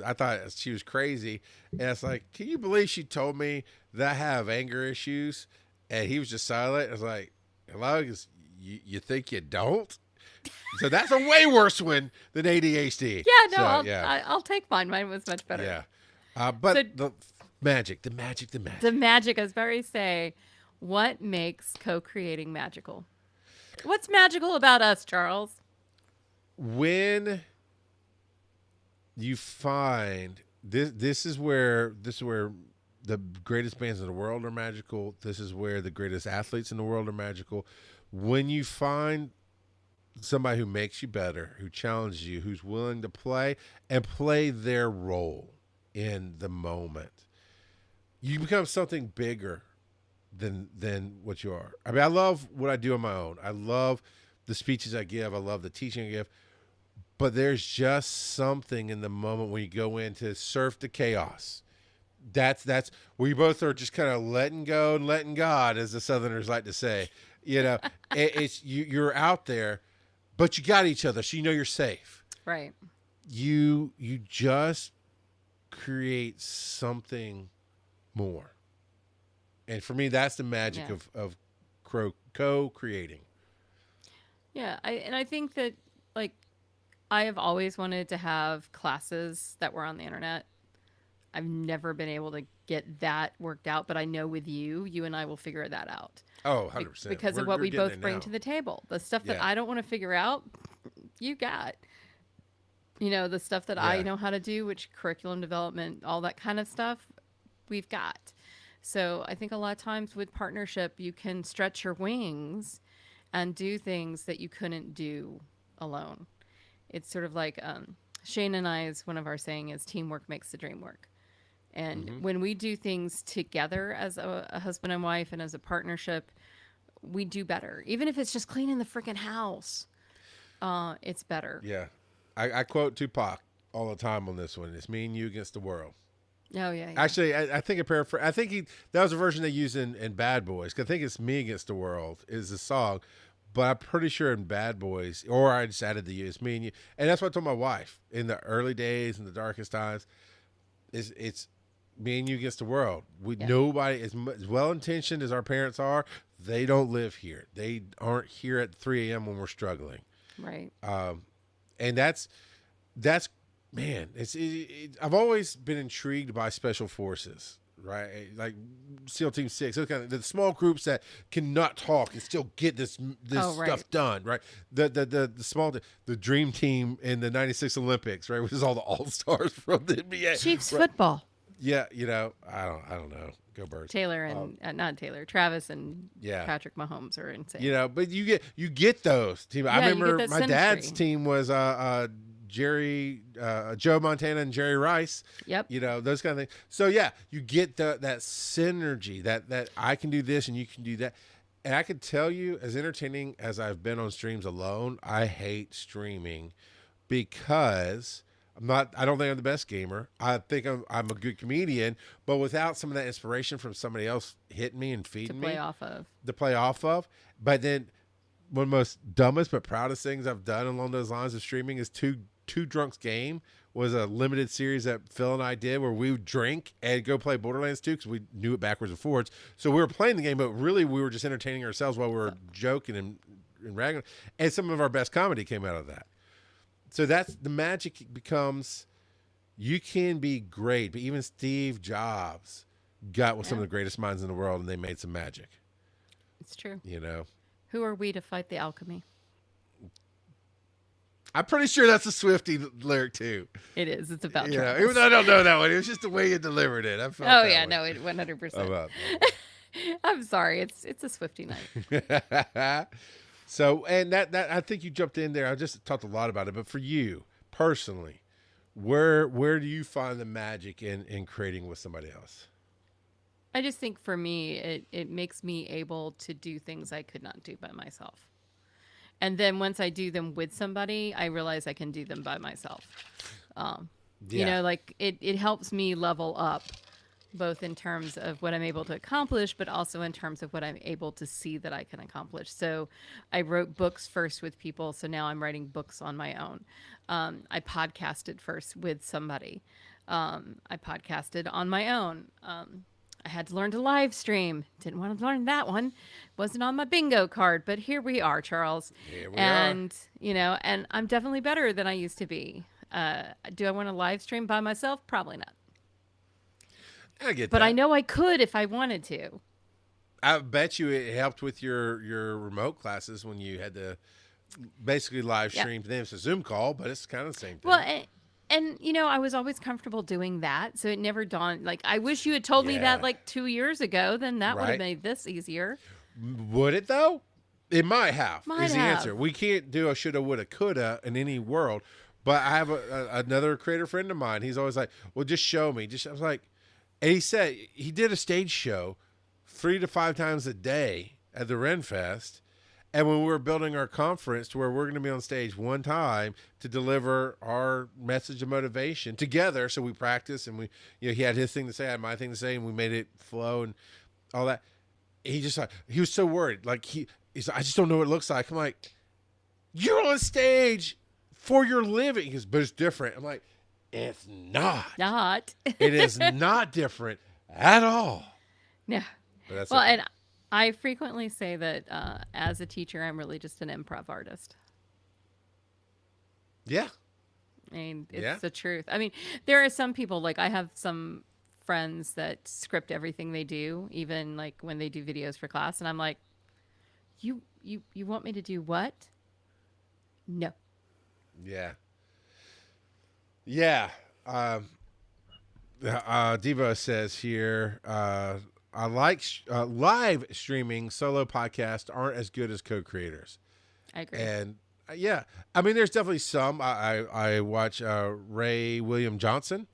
Speaker 3: I thought she was crazy. And it's like, can you believe she told me that I have anger issues? And he was just silent. I was like, hello? He goes, you think you don't? So that's a way worse one than ADHD.
Speaker 2: Yeah, no,
Speaker 3: So,
Speaker 2: I'll take mine. Mine was much better.
Speaker 3: Yeah. But
Speaker 2: So-
Speaker 3: the magic.
Speaker 2: The magic, as Barry say, what makes co-creating magical? What's magical about us, Charles?
Speaker 3: When you find this is where the greatest bands in the world are magical. This is where the greatest athletes in the world are magical. When you find somebody who makes you better, who challenges you, who's willing to play their role in the moment, you become something bigger than what you are. I mean, I love what I do on my own. I love the speeches I give. I love the teaching I give. But there's just something in the moment when you go in to surf the chaos. That's where you both are just kind of letting go and letting God, as the Southerners like to say. You're out there, but you got each other, so you know you're safe.
Speaker 2: Right.
Speaker 3: You just create something more. And for me, that's the magic of co-creating.
Speaker 2: Yeah, I think that, like, I have always wanted to have classes that were on the internet. I've never been able to get that worked out, but I know with you and I will figure that out.
Speaker 3: Oh, 100%.
Speaker 2: Because of what we both bring to the table. The stuff that I don't want to figure out, you got. The stuff that I know how to do, which curriculum development, all that kind of stuff, we've got. So I think a lot of times with partnership, you can stretch your wings and do things that you couldn't do alone. It's sort of like Shane and I's, one of our saying is teamwork makes the dream work. And when we do things together as a husband and wife and as a partnership, we do better. Even if it's just cleaning the freaking house, it's better.
Speaker 3: Yeah. I quote Tupac all the time on this one. It's me and you against the world.
Speaker 2: Oh, yeah.
Speaker 3: Actually, I think I think that was a version they used in Bad Boys. 'Cause I think it's Me Against the World is the song, but I'm pretty sure in Bad Boys, or I just added the it's me and you, and that's what I told my wife in the early days, in the darkest times. It's me and you against the world. Nobody as well intentioned as our parents are. They don't live here. They aren't here at 3 a.m. when we're struggling.
Speaker 2: Right.
Speaker 3: And that's man. I've always been intrigued by special forces, right? Like SEAL Team 6, those kind of the small groups that cannot talk and still get this stuff done, right? The dream team in the '96 Olympics, right? Which is all the all-stars from the NBA.
Speaker 2: Chiefs
Speaker 3: right?
Speaker 2: football.
Speaker 3: Yeah, I don't know. Go Birds.
Speaker 2: Taylor and not Taylor, Travis and
Speaker 3: Yeah.
Speaker 2: Patrick Mahomes are insane.
Speaker 3: But you get those teams. I
Speaker 2: Yeah, you
Speaker 3: remember
Speaker 2: get that
Speaker 3: my dad's
Speaker 2: synergy.
Speaker 3: team was Joe Montana and Jerry Rice.
Speaker 2: Yep.
Speaker 3: You know, those kind of things. So yeah, you get that synergy that I can do this and you can do that. And I can tell you, as entertaining as I've been on streams alone, I hate streaming because I don't think I'm the best gamer. I think I'm a good comedian, but without some of that inspiration from somebody else hitting me and feeding me. To play off of. But then one of the most dumbest but proudest things I've done along those lines of streaming is Two Drunks Game was a limited series that Phil and I did where we would drink and go play Borderlands 2 because we knew it backwards and forwards. So we were playing the game, but really we were just entertaining ourselves while we were joking and ragging. And some of our best comedy came out of that. So that's the magic becomes you can be great, but even Steve Jobs got with some of the greatest minds in the world and they made some magic.
Speaker 2: It's true.
Speaker 3: You know?
Speaker 2: Who are we to fight the alchemy?
Speaker 3: I'm pretty sure that's a Swiftie lyric too.
Speaker 2: It is. It's about
Speaker 3: Charles. Even though I don't know that one. It was just the way you delivered it. I felt
Speaker 2: oh yeah, no, it 100%.
Speaker 3: About
Speaker 2: I'm sorry. It's a Swiftie night.
Speaker 3: So, and that I think you jumped in there. I just talked a lot about it, but for you personally, where do you find the magic in creating with somebody else?
Speaker 2: I just think for me, it makes me able to do things I could not do by myself. And then once I do them with somebody, I realize I can do them by myself. You know, like it helps me level up both in terms of what I'm able to accomplish, but also in terms of what I'm able to see that I can accomplish. So I wrote books first with people. So now I'm writing books on my own. I podcasted first with somebody. I podcasted on my own. I had to learn to live stream. Didn't want to learn that one. Wasn't on my bingo card, but here we are, Charles.
Speaker 3: Here we
Speaker 2: are. You know,
Speaker 3: know,
Speaker 2: and I'm definitely better than I used to be. Do I want to live stream by myself? Probably not.
Speaker 3: I get that.
Speaker 2: But I know I could if I wanted to.
Speaker 3: I bet you it helped with your remote classes when you had to basically live stream to them. It's a Zoom call, but it's kind of the same thing.
Speaker 2: Well, and you know, I was always comfortable doing that, so it never dawned. Like, I wish you had told me that like 2 years ago. Then that would have made this easier.
Speaker 3: Would it though? It might have.
Speaker 2: Might
Speaker 3: is the
Speaker 2: have.
Speaker 3: answer. We can't do a shoulda, woulda, coulda in any world. But I have another creator friend of mine. He's always like, "Well, just show me." I was like, and he said he did a stage show 3 to 5 times a day at the Ren Fest. And when we were building our conference to where we're going to be on stage one time to deliver our message of motivation together. So we practiced and he had his thing to say, I had my thing to say, and we made it flow and all that. He was so worried. Like he's like, I just don't know what it looks like. I'm like, you're on stage for your living. He goes, but it's different. I'm like, it's not. It is not different at all.
Speaker 2: No.
Speaker 3: But that's
Speaker 2: well, and I frequently say that as a teacher, I'm really just an improv artist.
Speaker 3: Yeah.
Speaker 2: I mean, it's the truth. I mean, there are some people, like I have some friends that script everything they do, even like when they do videos for class. And I'm like, you want me to do what? No.
Speaker 3: Yeah. Yeah. Devo says here, I like live streaming. Solo podcasts aren't as good as co-creators.
Speaker 2: I agree.
Speaker 3: And yeah, I mean, there's definitely some. I watch Ray William Johnson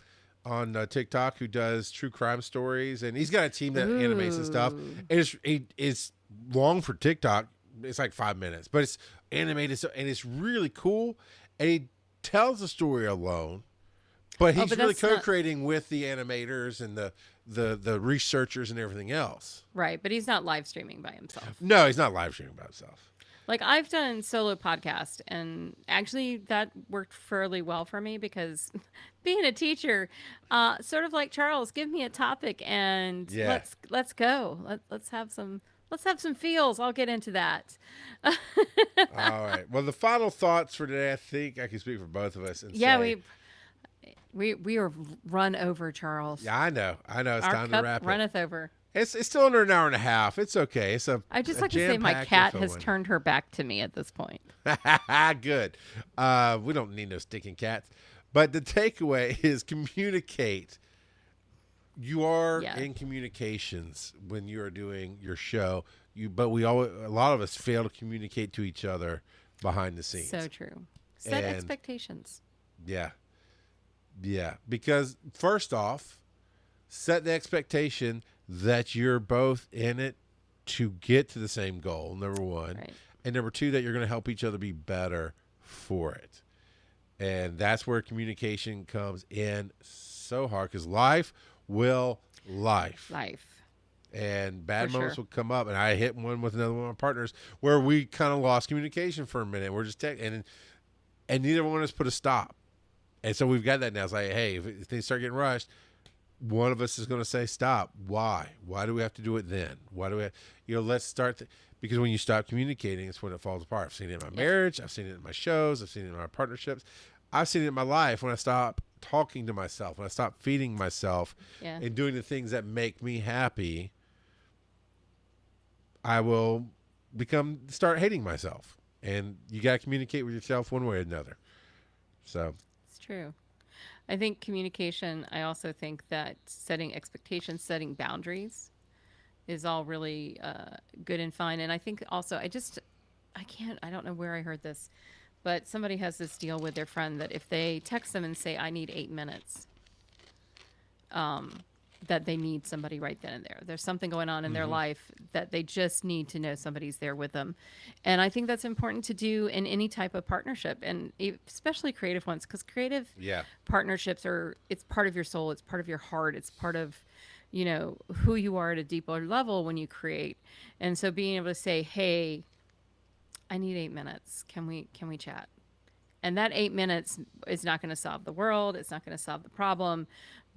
Speaker 3: on TikTok who does true crime stories, and he's got a team that animates and stuff. And it's long for TikTok. It's like 5 minutes, but it's animated and it's really cool. And he tells the story alone, but he's really co-creating with the animators and the researchers and everything else.
Speaker 2: Right, but he's not live streaming by himself.
Speaker 3: No, he's not live streaming by himself.
Speaker 2: Like I've done solo podcast, and actually that worked fairly well for me because being a teacher, sort of like Charles, give me a topic and let's go. Let's have some feels. I'll get into that.
Speaker 3: All right. Well, the final thoughts for today, I think I can speak for both of us. And say,
Speaker 2: we are run over, Charles.
Speaker 3: Yeah, I know. It's
Speaker 2: Our
Speaker 3: time
Speaker 2: cup
Speaker 3: to wrap it.
Speaker 2: runneth over.
Speaker 3: It's still under an hour and a half. It's okay.
Speaker 2: I just like to say my cat has turned her back to me at this point.
Speaker 3: Good. We don't need no stinking cats. But the takeaway is communicate. You are in communications when you are doing your show. But a lot of us fail to communicate to each other behind the scenes.
Speaker 2: So true. Set expectations.
Speaker 3: Yeah. Yeah. Because first off, set the expectation that you're both in it to get to the same goal, number one.
Speaker 2: Right.
Speaker 3: And number two, that you're going to help each other be better for it. And that's where communication comes in so hard, because life will life. And bad moments will come up. And I hit one with another one of my partners where we kind of lost communication for a minute. We're just and neither one of us put a stop. And so we've got that now. It's like, hey, if things start getting rushed, one of us is going to say stop. Why? Why do we have to do it then? Why do we, let's start. Because when you stop communicating, it's when it falls apart. I've seen it in my marriage. I've seen it in my shows. I've seen it in my partnerships. I've seen it in my life when I stop talking to myself, when I stop feeding myself and doing the things that make me happy, I will start hating myself. And you got to communicate with yourself one way or another. So
Speaker 2: it's true. I think communication, I also think that setting expectations, setting boundaries is all really good and fine. And I think also, I don't know where I heard this, but somebody has this deal with their friend that if they text them and say, I need 8 minutes, that they need somebody right then and there. There's something going on in their life that they just need to know somebody's there with them. And I think that's important to do in any type of partnership, and especially creative ones, because creative partnerships it's part of your soul. It's part of your heart. It's part of, who you are at a deeper level when you create. And so being able to say, hey, I need 8 minutes. Can we chat? And that 8 minutes is not going to solve the world. It's not going to solve the problem.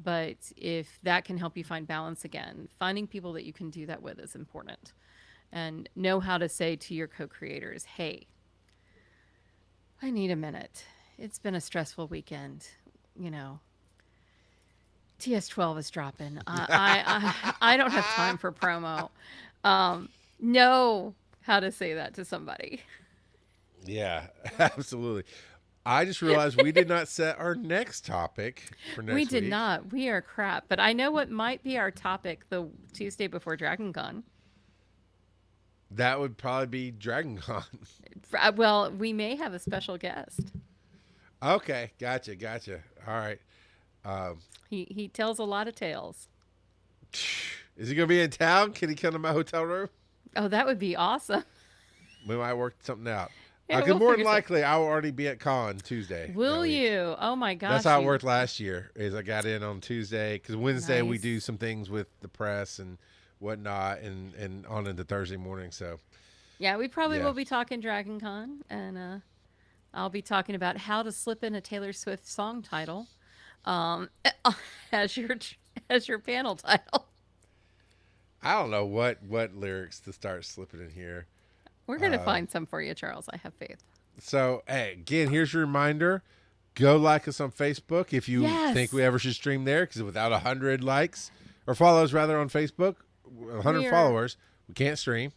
Speaker 2: But if that can help you find balance again, finding people that you can do that with is important. And know how to say to your co-creators, hey, I need a minute. It's been a stressful weekend. TS12 is dropping. I don't have time for promo. Know how to say that to somebody.
Speaker 3: Yeah, absolutely. I just realized we did not set our next topic for next week.
Speaker 2: We did not. We are crap. But I know what might be our topic the Tuesday before Dragon Con.
Speaker 3: That would probably be Dragon Con.
Speaker 2: Well, we may have a special guest.
Speaker 3: Okay, gotcha. All right.
Speaker 2: He tells a lot of tales.
Speaker 3: Is he going to be in town? Can he come to my hotel room?
Speaker 2: Oh, that would be awesome.
Speaker 3: We might work something out.
Speaker 2: Yeah,
Speaker 3: More than likely, I will already be at Con Tuesday.
Speaker 2: Will you? Oh, my gosh.
Speaker 3: That's how it worked last year, is I got in on Tuesday, because Wednesday we
Speaker 2: Nice.
Speaker 3: do some things with the press and whatnot, and on into Thursday morning. So
Speaker 2: yeah, we probably will be talking Dragon Con, and I'll be talking about how to slip in a Taylor Swift song title as your panel title.
Speaker 3: I don't know what lyrics to start slipping in here.
Speaker 2: We're going to find some for you, Charles. I have faith.
Speaker 3: So, hey, again, here's your reminder. Go like us on Facebook if you think we ever should stream there, because without 100 likes, or follows rather, on Facebook, 100 followers, we can't stream.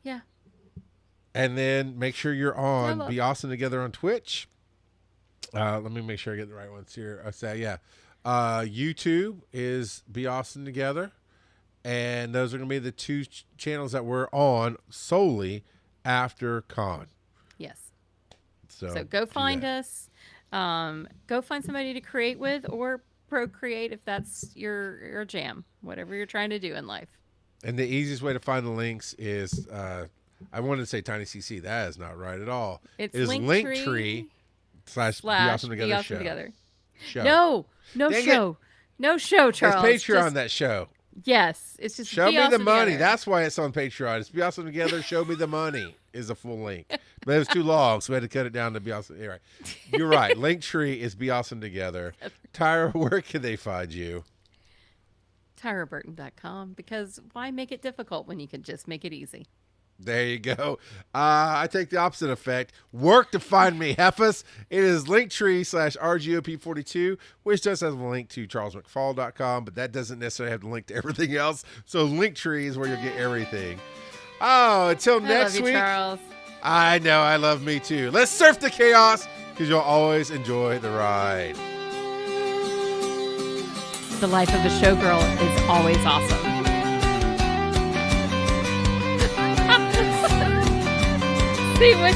Speaker 2: Yeah.
Speaker 3: And then make sure you're on Be Awesome Together on Twitch. Let me make sure I get the right ones here. YouTube is Be Awesome Together. And those are going to be the two channels that we're on solely after Con.
Speaker 2: Yes.
Speaker 3: So
Speaker 2: go find us. Go find somebody to create with, or procreate if that's your jam, whatever you're trying to do in life.
Speaker 3: And the easiest way to find the links is, I wanted to say Tiny CC. That is not right at all.
Speaker 2: It's
Speaker 3: Linktree / Be Awesome Together
Speaker 2: Be Awesome
Speaker 3: show.
Speaker 2: Together.
Speaker 3: Show.
Speaker 2: No show. No show, Charles.
Speaker 3: It's Patreon, that show.
Speaker 2: Yes, it's just
Speaker 3: Show
Speaker 2: Be
Speaker 3: me the
Speaker 2: Awesome
Speaker 3: money.
Speaker 2: Together.
Speaker 3: That's why it's on Patreon. It's Be Awesome Together. Show me the money is a full link, but it was too long, so we had to cut it down to Be Awesome. Anyway, you're right. Linktree is Be Awesome Together. Tyra, where can they find you?
Speaker 2: TyraBurton.com, because why make it difficult when you can just make it easy?
Speaker 3: There you go. I take the opposite effect. Work to find me, Heifas. It is Linktree / RGOP42, which does have a link to charlesmcfall.com, but that doesn't necessarily have the link to everything else. So Linktree is where you'll get everything. Oh, until next week.
Speaker 2: Charles.
Speaker 3: I know, I love me too. Let's surf the chaos, because you'll always enjoy the ride.
Speaker 2: The life of a showgirl is always awesome. See what